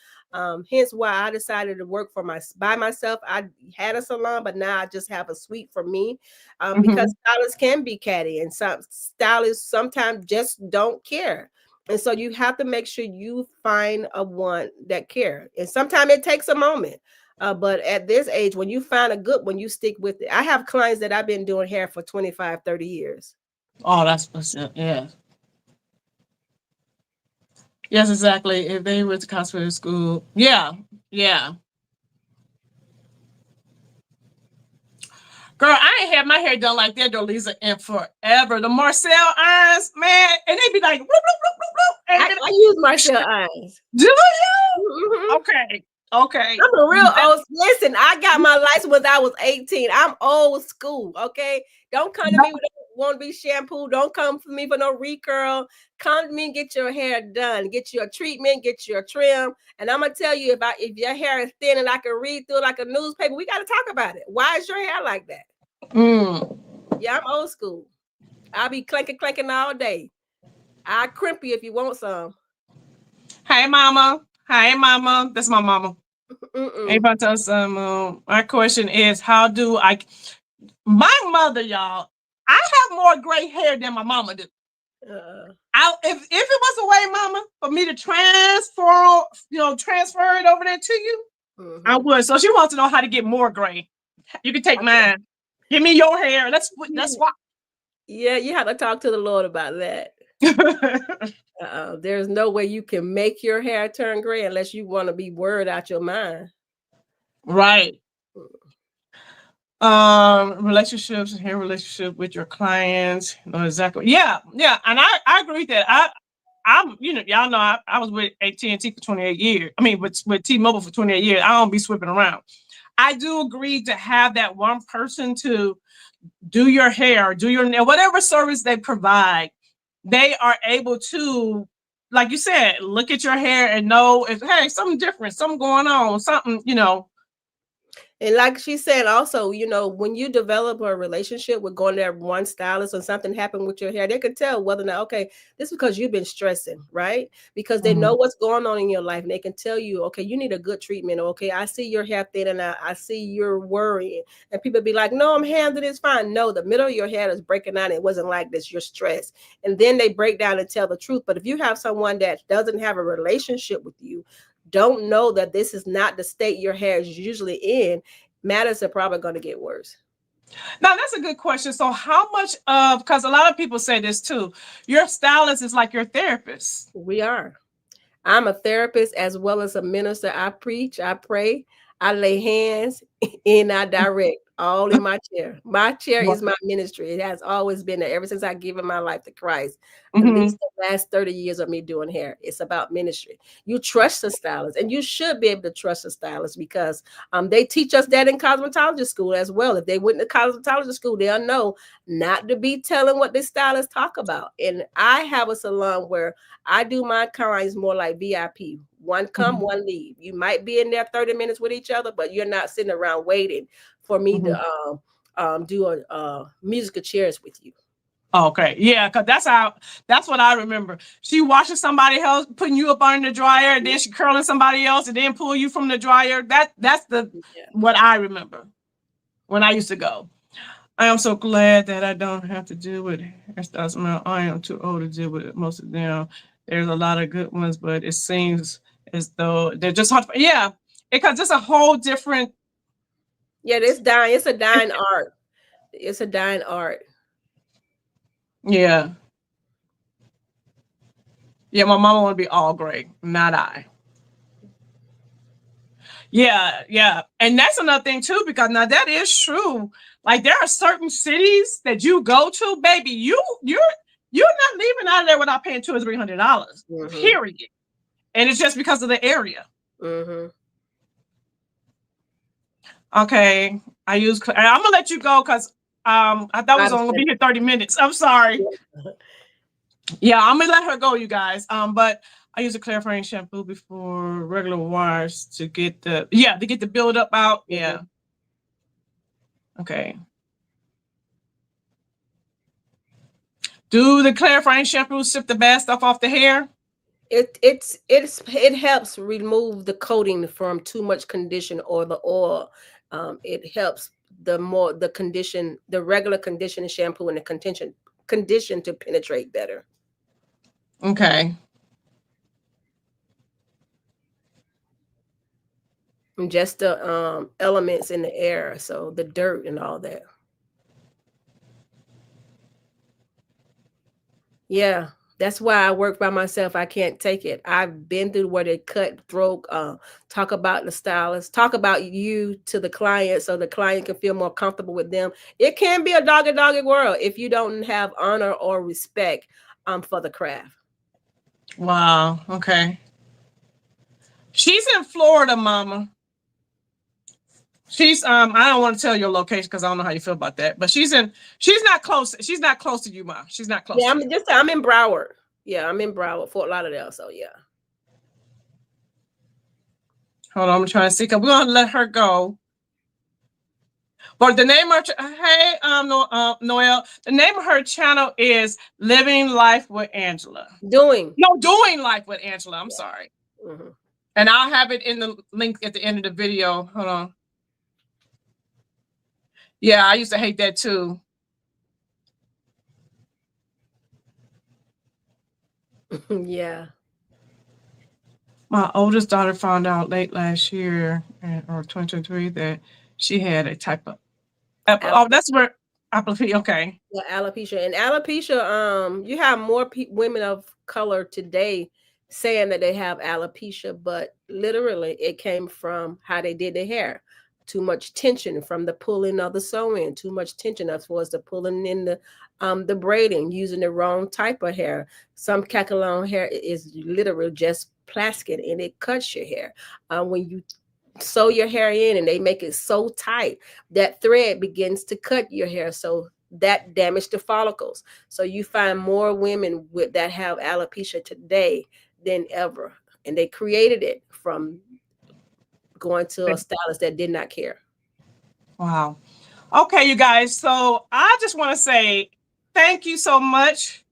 Hence why I decided to work by myself. I had a salon, but now I just have a suite for me, because stylists can be catty, and some stylists sometimes just don't care. And so you have to make sure you find a one that cares. And sometimes it takes a moment. But at this age, when you find a good one, you stick with it. I have clients that I've been doing hair for 25, 30 years. Oh, that's yeah. Yes, exactly. If they went to cosmetic school. Yeah. Girl, I ain't had my hair done like that, though, Lisa, in forever. The Marcel irons, man, and they be like, whoop, whoop, whoop, whoop, and I use Marcel irons. Do you? Okay. I'm a real old. Listen, I got my license when I was 18. I'm old school. Okay, don't come to me with want to be shampooed. Don't come for me for no recurl. Come to me and get your hair done. Get your treatment. Get your trim. And I'm gonna tell you, if your hair is thin and I can read through like a newspaper, we got to talk about it. Why is your hair like that? Yeah, I'm old school. I'll be clanking all day. I'll crimp you if you want some. Hey, mama. That's my mama. Hey, my question is, how do my mother, y'all, I have more gray hair than my mama do. If it was a way, mama, for me to transfer it over there to you, I would. So she wants to know how to get more gray. You can take mine. Give me your hair. That's why. Yeah, you have to talk to the Lord about that. There's no way you can make your hair turn gray unless you want to be worried out your mind. Right. Relationships and hair relationship with your clients. Exactly. Yeah. And I agree with that. I'm y'all know I was with AT&T for 28 years. I mean, with T-Mobile for 28 years. I don't be sweeping around. I do agree to have that one person to do your hair, do your nail, whatever service they provide. They are able to, like you said, look at your hair and know if, hey, something different, something going on, something, And like she said, also, when you develop a relationship with going to one stylist and something happened with your hair, they can tell whether or not, okay, this is because you've been stressing, right? Because they know what's going on in your life, and they can tell you, okay, you need a good treatment. Okay, I see your hair thin and I see you're worrying. And people be like, no, I'm handling this fine. No, the middle of your hair is breaking out. It wasn't like this. You're stressed. And then they break down and tell the truth. But if you have someone that doesn't have a relationship with you, don't know that this is not the state your hair is usually in, matters are probably going to get worse. Now, that's a good question. So how much because a lot of people say this too, your stylist is like your therapist. We are. I'm a therapist as well as a minister. I preach, I pray, I lay hands, and I direct, all in my chair. My chair is my ministry. It has always been there ever since I given my life to Christ. At least the last 30 years of me doing hair. It's about ministry. You trust the stylist, and you should be able to trust the stylist because they teach us that in cosmetology school as well. If they went to cosmetology school, they'll know not to be telling what the stylists talk about. And I have a salon where I do my clients more like VIP. One come, one leave. You might be in there 30 minutes with each other, but you're not sitting around waiting for me to do a musical chairs with you. Okay, yeah, because that's what I remember. She washing somebody else, putting you up under the dryer, and then she curling somebody else, and then pull you from the dryer. That's what I remember when I used to go. I am so glad that I don't have to deal with hairstyles. I am too old to deal with most of them. There's a lot of good ones, but it seems as though they're just hard. Yeah, because it's a whole different. Yeah, it's dying. It's a dying art. It's a dying art. Yeah. Yeah, my mama would be all gray, not I. Yeah, yeah. And that's another thing too, because now that is true. Like there are certain cities that you go to, baby, you're not leaving out of there without paying $200 or $300. Period. And it's just because of the area. Okay. I'm gonna let you go because I thought I was only gonna be here 30 minutes. I'm sorry. Yeah, I'm gonna let her go, you guys. But I use a clarifying shampoo before regular wash to get the build up out. Yeah. Okay. Do the clarifying shampoo sip the bad stuff off the hair? It helps remove the coating from too much condition or the oil. It helps the regular conditioning shampoo and the condition to penetrate better. Okay. And just the elements in the air, so the dirt and all that. Yeah, that's why I work by myself. I can't take it. I've been through where they cut throat, talk about the stylist, talk about you to the client so the client can feel more comfortable with them. It can be a dog-eat-dog world if you don't have honor or respect for the craft. Wow. Okay. She's in Florida, Mama. She's I don't want to tell your location because I don't know how you feel about that. But she's not close. She's not close to you, Mom. She's not close. Yeah, I'm in Broward. Yeah, I'm in Broward, Fort Lauderdale. So yeah. Hold on, I'm trying to see because we're gonna let her go. But the name of Noelle, the name of her channel is Living Life with Angela. Doing Life with Angela. I'm sorry. And I'll have it in the link at the end of the video. Hold on. Yeah, I used to hate that too. Yeah. My oldest daughter found out late last year, or 2023, that she had a type of that's where alopecia. Okay. Yeah, alopecia. And alopecia, you have more women of color today saying that they have alopecia, but literally it came from how they did their hair. Too much tension from the pulling of the sew-in, too much tension as far as the pulling in the braiding, using the wrong type of hair. Some Kakalon hair is literally just plastic and it cuts your hair. When you sew your hair in and they make it so tight, that thread begins to cut your hair. So that damaged the follicles. So you find more women that have alopecia today than ever. And they created it from going to a stylist that did not care. Wow. Okay, you guys. So I just want to say thank you so much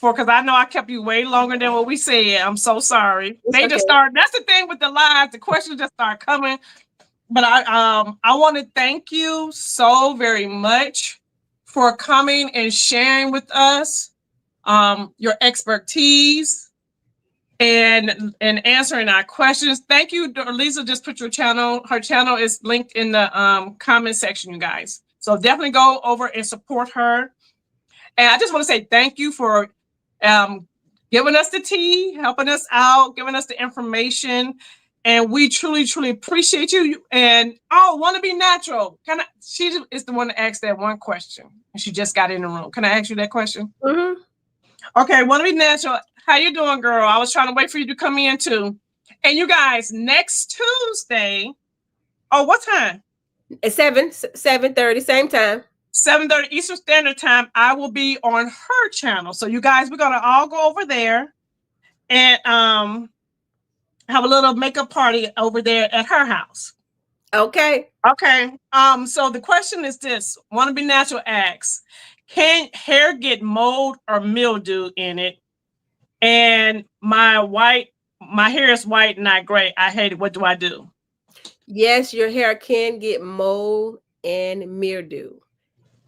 because I know I kept you way longer than what we said. I'm so sorry. They just start. That's the thing with the live. The questions just start coming. But I want to thank you so very much for coming and sharing with us your expertise and answering our questions. Thank you. Lisa just put your channel. Her channel is linked in the comment section, you guys. So definitely go over and support her. And I just want to say thank you for giving us the tea, helping us out, giving us the information. And we truly, truly appreciate you. And want to be natural. She is the one that asked that one question. And she just got in the room. Can I ask you that question? Okay, want to be natural. How you doing, girl? I was trying to wait for you to come in too. And you guys, next Tuesday. Oh, what time? At 7:30, same time. 7:30 Eastern Standard Time. I will be on her channel. So you guys, we're gonna all go over there and have a little makeup party over there at her house. Okay. Okay. So the question is this: Want to be natural asks, can hair get mold or mildew in it? And my hair is white, not gray. I hate it. What do I do? Yes, your hair can get mold and mildew.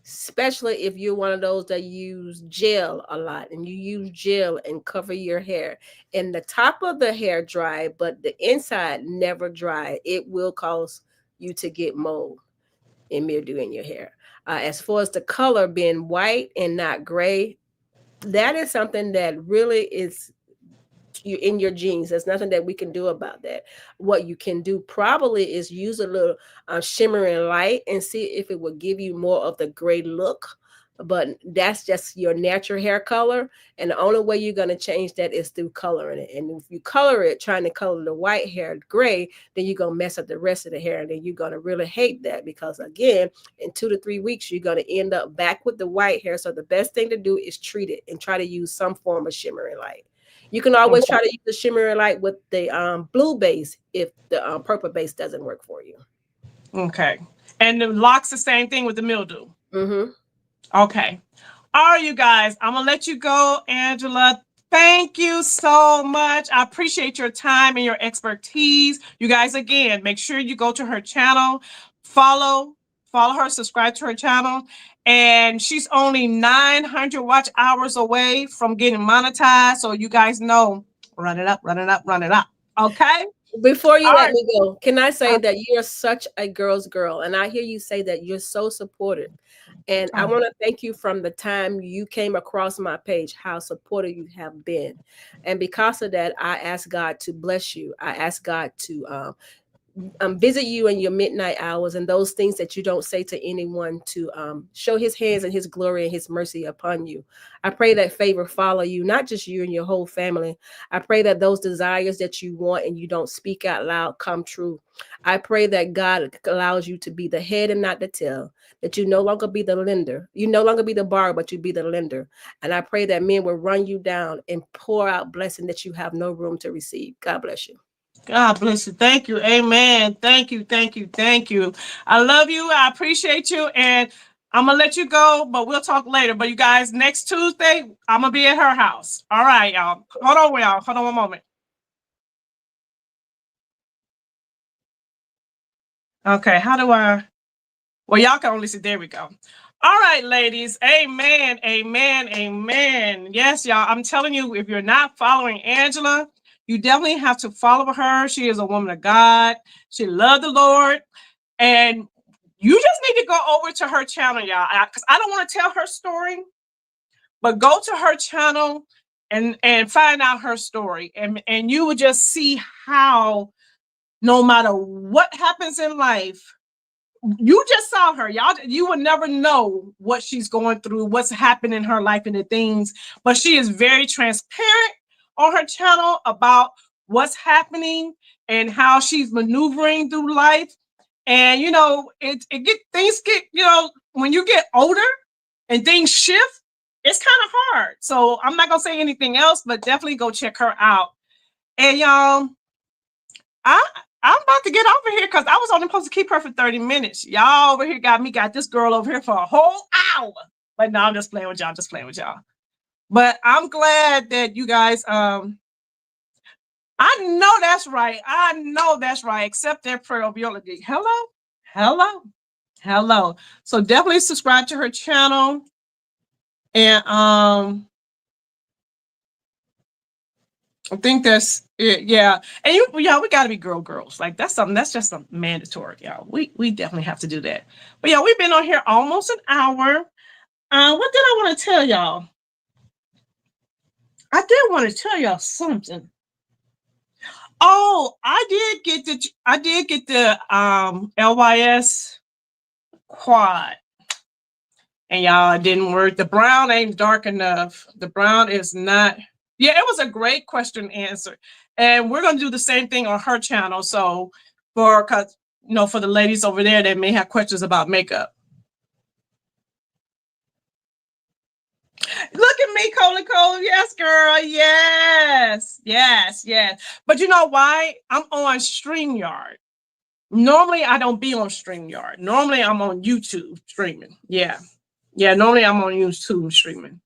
especially if you're one of those that use gel a lot and you use gel and cover your hair and the top of the hair dry, but the inside never dry, it will cause you to get mold and mildew in your hair. As far as the color being white and not gray, that is something that really is in your genes. There's nothing that we can do about that. What you can do probably is use a little shimmering light and see if it will give you more of the gray look. But that's just your natural hair color. And the only way you're going to change that is through coloring it. And if you color it, trying to color the white hair gray, then you're going to mess up the rest of the hair. And then you're going to really hate that because, again, in 2 to 3 weeks, you're going to end up back with the white hair. So the best thing to do is treat it and try to use some form of shimmering light. You can always try to use the shimmering light with the blue base if the purple base doesn't work for you. Okay. And the locks the same thing with the mildew. Mm-hmm. Okay. All right, you guys, I'm going to let you go, Angela. Thank you so much. I appreciate your time and your expertise. You guys, again, make sure you go to her channel, follow her, subscribe to her channel. And she's only 900 watch hours away from getting monetized. So you guys know, run it up, run it up, run it up. Okay. Before you let me go, can I say that you're such a girl's girl? And I hear you say that you're so supportive. And I want to thank you from the time you came across my page, how supportive you have been. And because of that, I ask God to bless you. I ask God to visit you in your midnight hours and those things that you don't say to anyone, to show his hands and his glory and his mercy upon you. I pray that favor follow you, not just you and your whole family. I pray that those desires that you want and you don't speak out loud come true. I pray that God allows you to be the head and not the tail, that you no longer be the lender. You no longer be the borrower, but you be the lender. And I pray that men will run you down and pour out blessing that you have no room to receive. God bless you. God bless you. Thank you. Amen. Thank you. Thank you. Thank you. I love you. I appreciate you. And I'm going to let you go, but we'll talk later. But you guys, next Tuesday, I'm going to be at her house. All right, y'all. Hold on, y'all. Hold on one moment. Okay. How do I? Well, y'all can only see. There we go. All right, ladies. Amen. Amen. Amen. Yes, y'all. I'm telling you, if you're not following Angela, you definitely have to follow her. She is a woman of God. She loves the Lord. And you just need to go over to her channel, y'all. Because I don't want to tell her story, but go to her channel and find out her story. And you will just see how no matter what happens in life, you just saw her, y'all. You will never know what she's going through, what's happening in her life and the things. But she is very transparent on her channel about what's happening and how she's maneuvering through life. And you know, things get, you know, when you get older and things shift, it's kind of hard. So I'm not gonna say anything else, but definitely go check her out. And y'all, I'm about to get over here because I was only supposed to keep her for 30 minutes. Y'all over here got this girl over here for a whole hour. But no, I'm just playing with y'all, But I'm glad that you guys, I know that's right. Accept that prayer of your hello. So definitely subscribe to her channel. And I think that's it. Yeah. And we got to be girls. Like that's just a mandatory, y'all. We definitely have to do that. But yeah, we've been on here almost an hour. What did I want to tell y'all? I did want to tell y'all something. Oh, I did get the LYS quad. And y'all, it didn't work. The brown ain't dark enough. The brown is not. Yeah, it was a great question answer. And we're going to do the same thing on her channel. So for the ladies over there that may have questions about makeup. Look at me, Cole. Yes, girl. Yes. But you know why? I'm on StreamYard. Normally, I don't be on StreamYard. Normally, I'm on YouTube streaming. Yeah, normally I'm on YouTube streaming.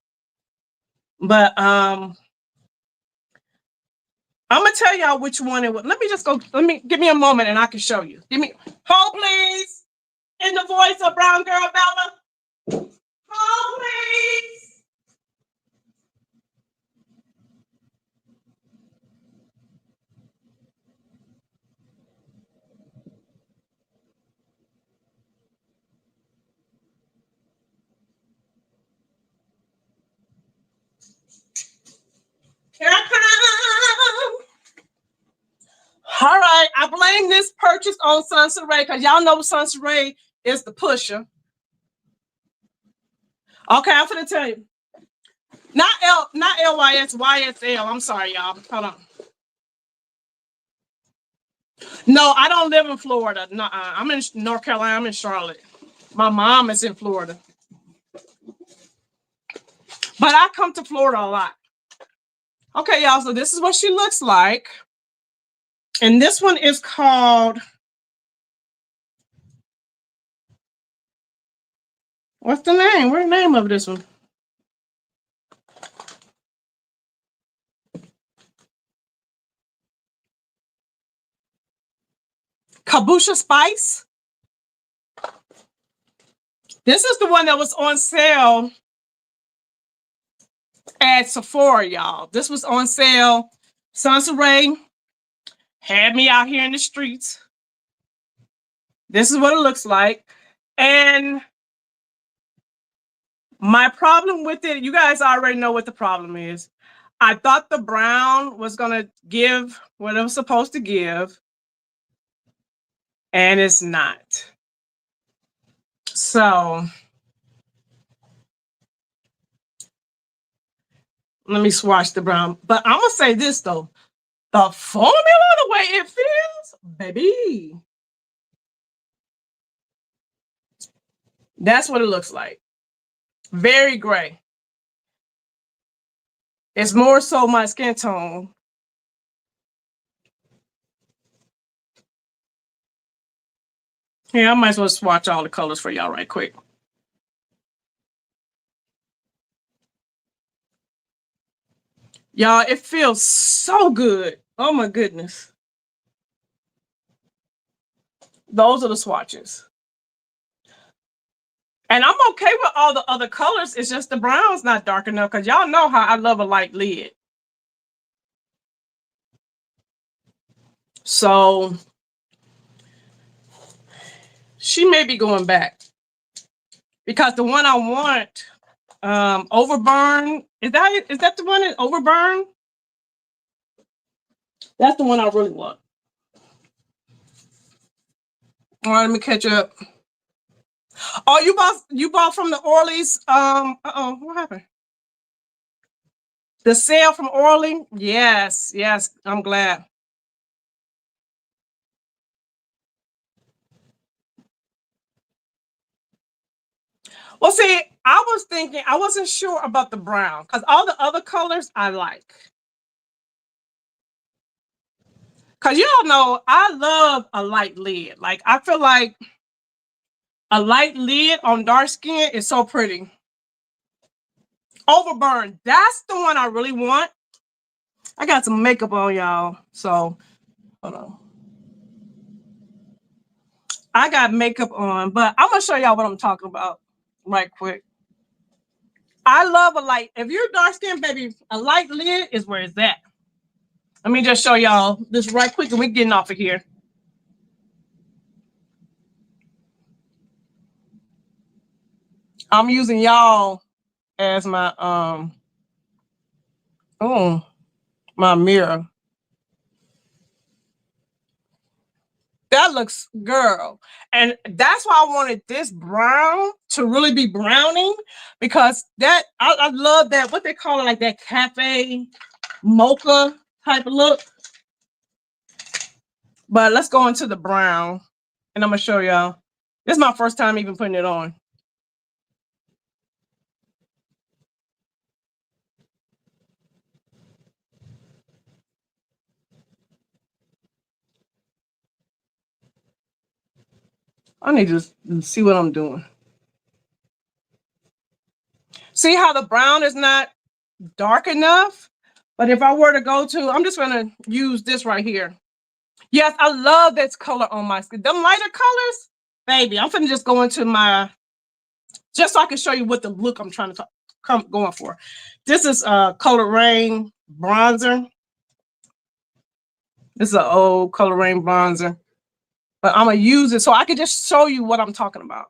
But I'm gonna tell y'all which one it was. Give me a moment and I can show you. Hold please. In the voice of Brown Girl Bella. Call, please. Here I come. All right, I blame this purchase on Sunseray because y'all know Sunseray is the pusher. Okay, I'm gonna tell you. Not LYS, YSL. I'm sorry, y'all. Hold on. No, I don't live in Florida. No, I'm in North Carolina. I'm in Charlotte. My mom is in Florida. But I come to Florida a lot. Okay, y'all, so this is what she looks like. And this one is called, what's the name? Where's the name of this one? Kabusha Spice. This is the one that was on sale at Sephora, y'all. This was on sale. Sunseray had me out here in the streets. This is what it looks like. And my problem with it, you guys already know what the problem is. I thought the brown was going to give what it was supposed to give, and it's not. So let me swatch the brown. But I'm going to say this, though. The formula, the way it feels, baby. That's what it looks like. Very gray. It's more so my skin tone. Yeah, I might as well swatch all the colors for y'all right quick. Y'all, it feels so good. Oh my goodness. Those are the swatches. And I'm okay with all the other colors. It's just the brown's not dark enough because y'all know how I love a light lid. So she may be going back because the one I want, Overburn, is that the one that Overburn? That's the one I really want. All right, let me catch up. Oh, you bought from the Orly's. What happened? The sale from Orly? Yes, I'm glad. Well, see, I was thinking, I wasn't sure about the brown because all the other colors I like. Because y'all know I love a light lid. Like, I feel like a light lid on dark skin is so pretty. Overburn, that's the one I really want. I got some makeup on, y'all. So, hold on. I got makeup on, but I'm going to show y'all what I'm talking about right quick. I love a light. If you're dark skin, baby, a light lid is where it's at. Let me just show y'all this right quick and we're getting off of here. I'm using y'all as my my mirror. That looks, girl. And that's why I wanted this brown to really be browning, because that I love that, what they call it, like that cafe mocha type of look. But let's go into the brown and I'm gonna show y'all. This is my first time even putting it on. I need to see what I'm doing. See how the brown is not dark enough? But if I were to go to, I'm just gonna use this right here. Yes, I love this color on my skin. Them lighter colors, baby, I'm finna just go into my just so I can show you what the look I'm trying to going for. This is Color Rain bronzer. This is an old Color Rain bronzer, but I'm gonna use it so I can just show you what I'm talking about.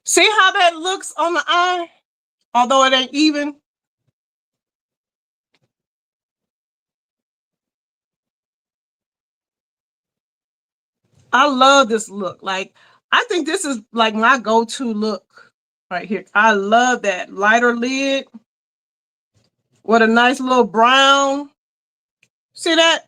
See how that looks on the eye, although it ain't even. I love this look. Like, I think this is like my go-to look right here. I love that lighter lid with a nice little brown. See that?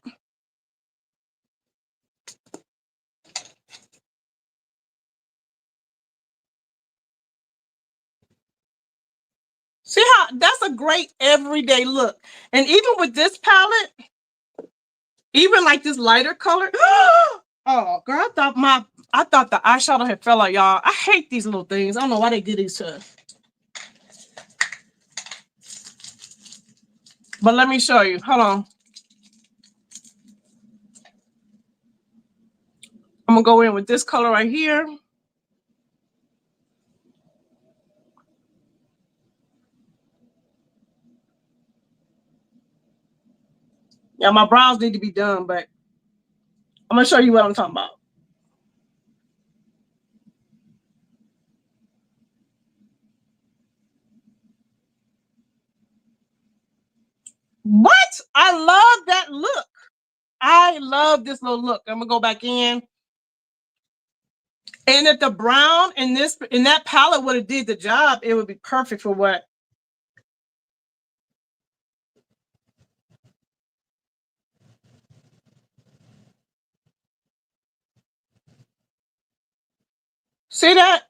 See how that's a great everyday look. And even with this palette, even like this lighter color. Oh, girl, I thought the eyeshadow had fell out, y'all. I hate these little things. I don't know why they do these to us. But let me show you. Hold on. I'm gonna go in with this color right here. Yeah, my brows need to be done, but I'm gonna show you what I'm talking about. What? I love that look. I love this little look. I'm gonna go back in. And if the brown in that palette would have did the job, it would be perfect for what? See that?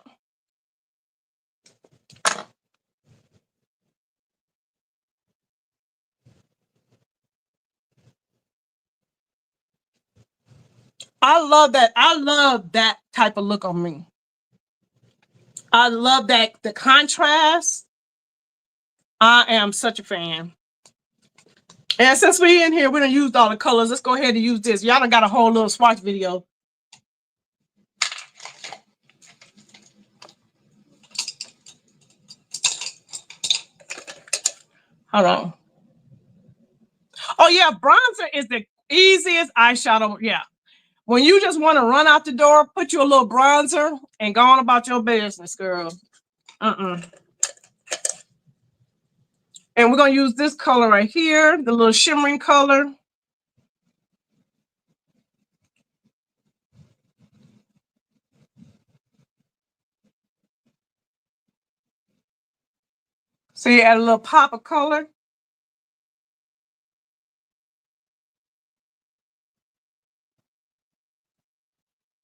I love that. I love that type of look on me. I love that, the contrast. I am such a fan. And since we're in here, we done used all the colors. Let's go ahead and use this. Y'all done got a whole little swatch video. Hold on. Oh yeah, bronzer is the easiest eyeshadow. Yeah. When you just want to run out the door, put you a little bronzer and go on about your business, girl. And we're going to use this color right here, the little shimmering color. So you add a little pop of color.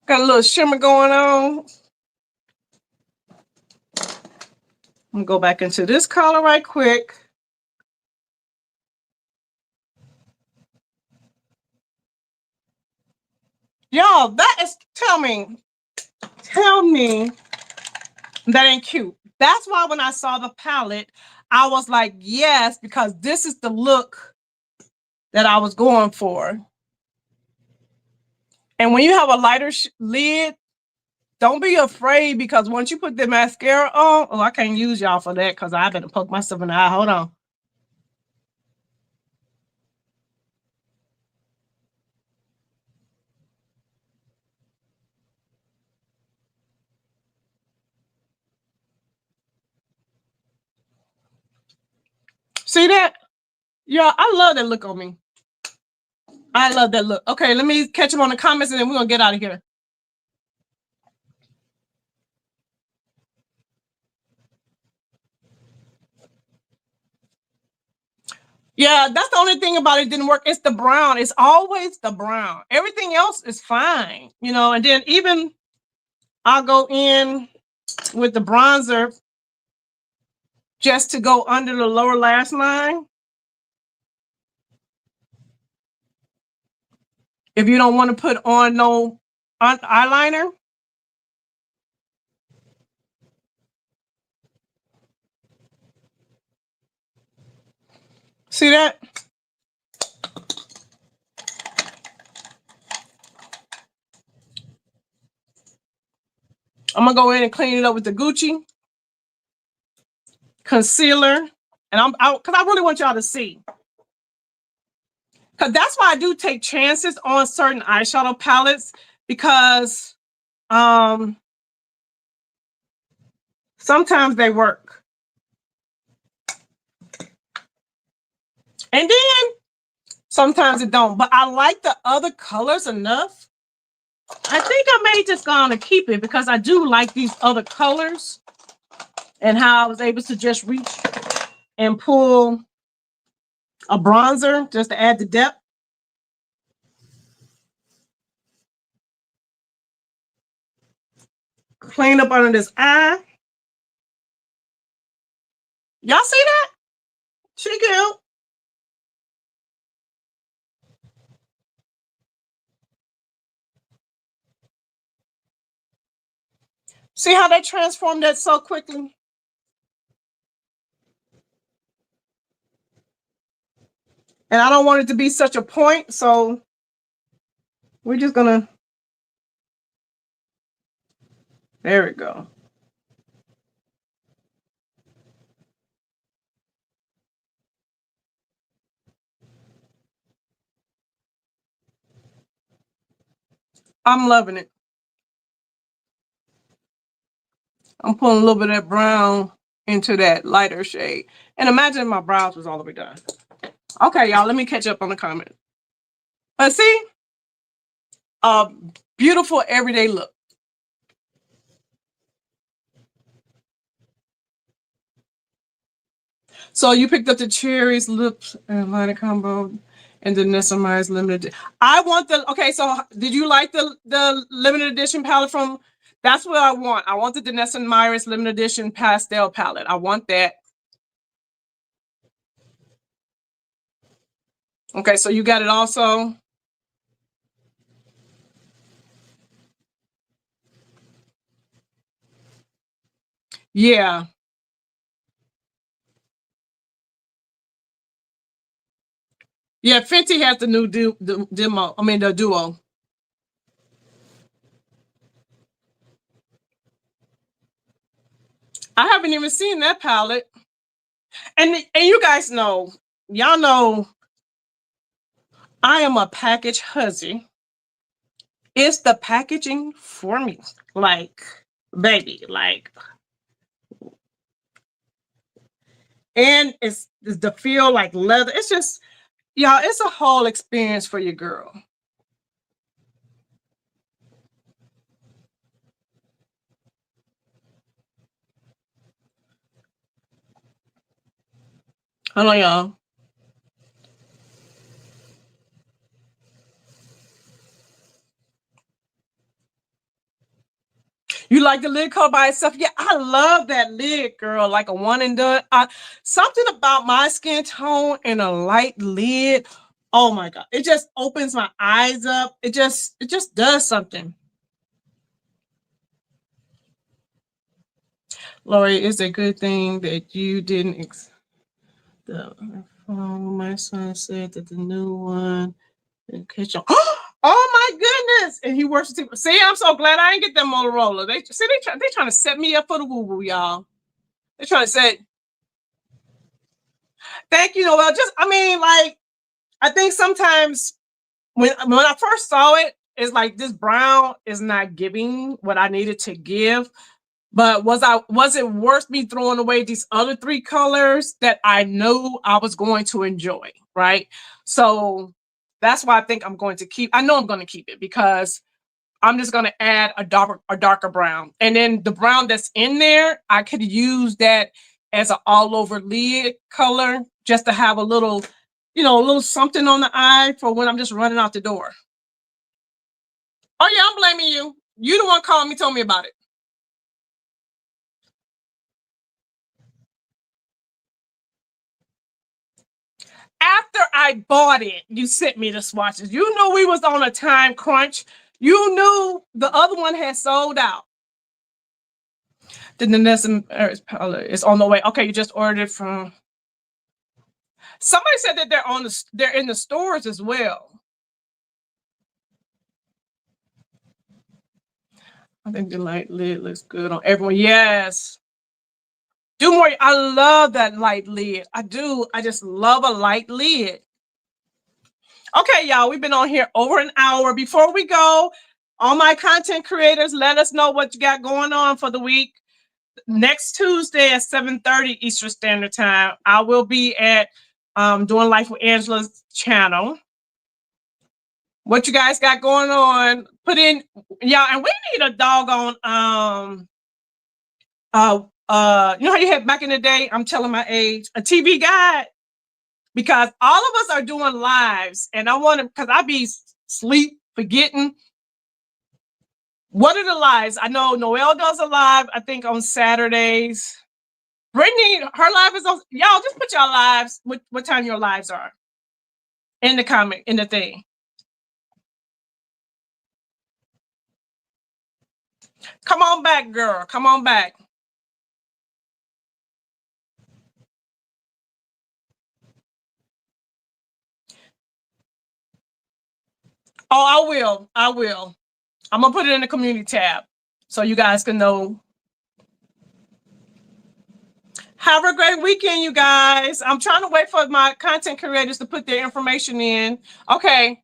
Got a little shimmer going on. I'm going to go back into this color right quick. Y'all, that is, tell me that ain't cute. That's why when I saw the palette, I was like, yes, because this is the look that I was going for. And when you have a lighter lid, don't be afraid, because once you put the mascara on, oh, I can't use y'all for that because I better poke myself in the eye. Hold on. See that? Yeah, I love that look on me. I love that look. Okay, let me catch them on the comments and then we're going to get out of here. Yeah, that's the only thing about it didn't work. It's the brown. It's always the brown. Everything else is fine, you know. And then even I'll go in with the bronzer just to go under the lower lash line. If you don't want to put on no eyeliner. See that? I'm gonna go in and clean it up with the Gucci concealer, and because I really want y'all to see. Because that's why I do take chances on certain eyeshadow palettes, because sometimes they work. And then sometimes it don't. But I like the other colors enough. I think I may just go on and keep it, because I do like these other colors and how I was able to just reach and pull a bronzer just to add the depth. Clean up under this eye. Y'all see that? She good. See how they transformed that so quickly? And I don't want it to be such a point, so we're just gonna, there we go. I'm loving it. I'm pulling a little bit of that brown into that lighter shade. And imagine if my brows was all the way done. Okay, y'all, let me catch up on the comment. But see, a beautiful everyday look. So you picked up the Cherries Lips and Liner Combo and the Nessa Myers Limited. I want the, okay, so did you like the limited edition palette from, that's what I want. I want the Danessa Myers limited edition pastel palette. I want that. Okay, so you got it also. Yeah. Yeah, Fenty has the new demo. I mean, the duo. I haven't even seen that palette. And you guys know, y'all know, I am a package hussy. It's the packaging for me. Like, baby, like. And it's the feel like leather. It's just, y'all, it's a whole experience for your girl. Hold on, y'all. You like the lid color by itself? Yeah, I love that lid, girl. Like a one and done. Something about my skin tone and a light lid. Oh my God. It just opens my eyes up. It just does something. Lori, it's a good thing that you didn't. My son said that the new one. Oh my goodness! And he worships people. See, I'm so glad I didn't get that Motorola. They trying to set me up for the woo woo, y'all. They're trying to say, thank you, Noel. Just, I mean, like, I think sometimes when I first saw it, it's like this brown is not giving what I needed to give. But was it worth me throwing away these other three colors that I knew I was going to enjoy, right? So that's why I think I'm going to keep. I know I'm going to keep it, because I'm just going to add a darker brown, and then the brown that's in there, I could use that as an all over lid color, just to have a little, a little something on the eye for when I'm just running out the door. Oh yeah, I'm blaming you. You the one called me, told me about it. After I bought it, you sent me the swatches. You knew we was on a time crunch. You knew the other one had sold out. The Danessa palette is on the way. Okay, you just ordered it from. Somebody said that they're in the stores as well. I think the light lid looks good on everyone. Yes. Do more. I love that light lid. I do. I just love a light lid. Okay, y'all, we've been on here over an hour. Before we go, all my content creators, let us know what you got going on for the week. Next Tuesday at 7:30 Eastern Standard Time, I will be at Doing Life with Angela's channel. What you guys got going on? Put in, y'all, and we need a doggone you know how you had back in the day, I'm telling my age, a TV guide, because all of us are doing lives, and I want to, because I be sleep forgetting. What are the lives? I know Noelle does a live, I think on Saturdays. Brittany, her live is on. Y'all just put your lives, what time your lives are in the comment, in the thing. Come on back, girl. Come on back. Oh, I will. I will. I'm going to put it in the community tab so you guys can know. Have a great weekend, you guys. I'm trying to wait for my content creators to put their information in. Okay.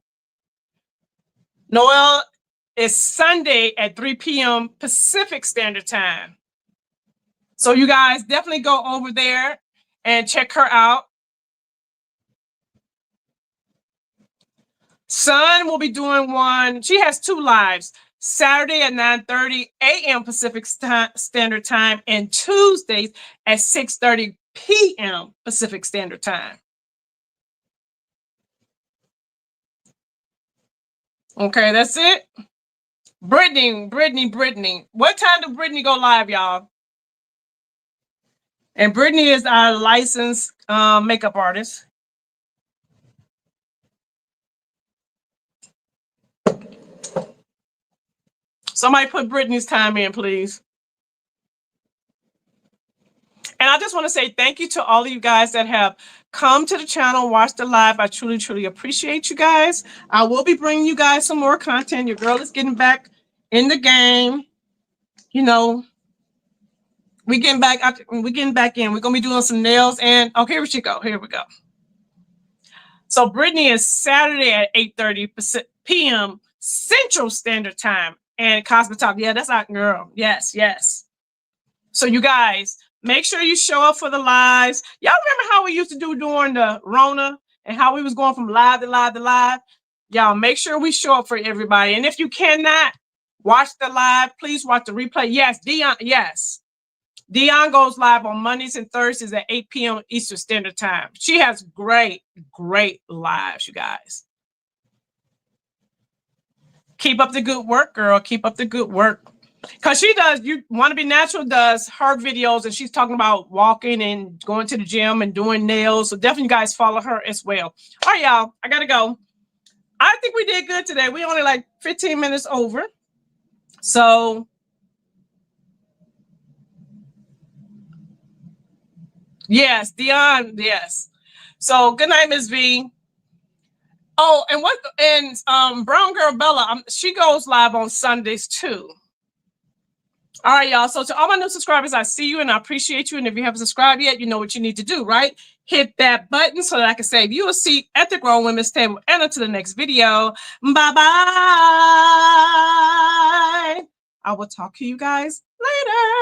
Noelle is Sunday at 3 p.m. Pacific Standard Time. So you guys definitely go over there and check her out. Sun will be doing one. She has 2 lives, Saturday at 9:30 a.m. Pacific Standard Time and Tuesdays at 6:30 p.m. Pacific Standard Time. Okay, that's it. Brittany. What time did Brittany go live, y'all? And Brittany is our licensed makeup artist. Somebody put Brittany's time in, please. And I just want to say thank you to all of you guys that have come to the channel, watched the live. I truly, truly appreciate you guys. I will be bringing you guys some more content. Your girl is getting back in the game. You know, we're getting back in. We're going to be doing some nails. And, okay, here she go. Here we go. So Brittany is Saturday at 8:30 p.m. Central Standard Time. And Cosmetop, yeah, that's our girl. Yes, yes. So you guys, make sure you show up for the lives. Y'all remember how we used to do during the Rona and how we was going from live to live to live? Y'all make sure we show up for everybody. And if you cannot watch the live, please watch the replay. Yes, Dion, yes. Dion goes live on Mondays and Thursdays at 8 p.m. Eastern Standard Time. She has great, great lives, you guys. Keep up the good work, girl. Keep up the good work. Because she does, You Want to Be Natural does her videos, and she's talking about walking and going to the gym and doing nails. So definitely you guys follow her as well. All right, y'all, I got to go. I think we did good today. We only like 15 minutes over. So, yes, Dion, yes. So good night, Ms. V. Oh, and Brown Girl Bella, she goes live on Sundays too. All right, y'all. So to all my new subscribers, I see you and I appreciate you. And if you haven't subscribed yet, you know what you need to do, right? Hit that button so that I can save you a seat at the Grown Women's Table. And until the next video, bye-bye. I will talk to you guys later.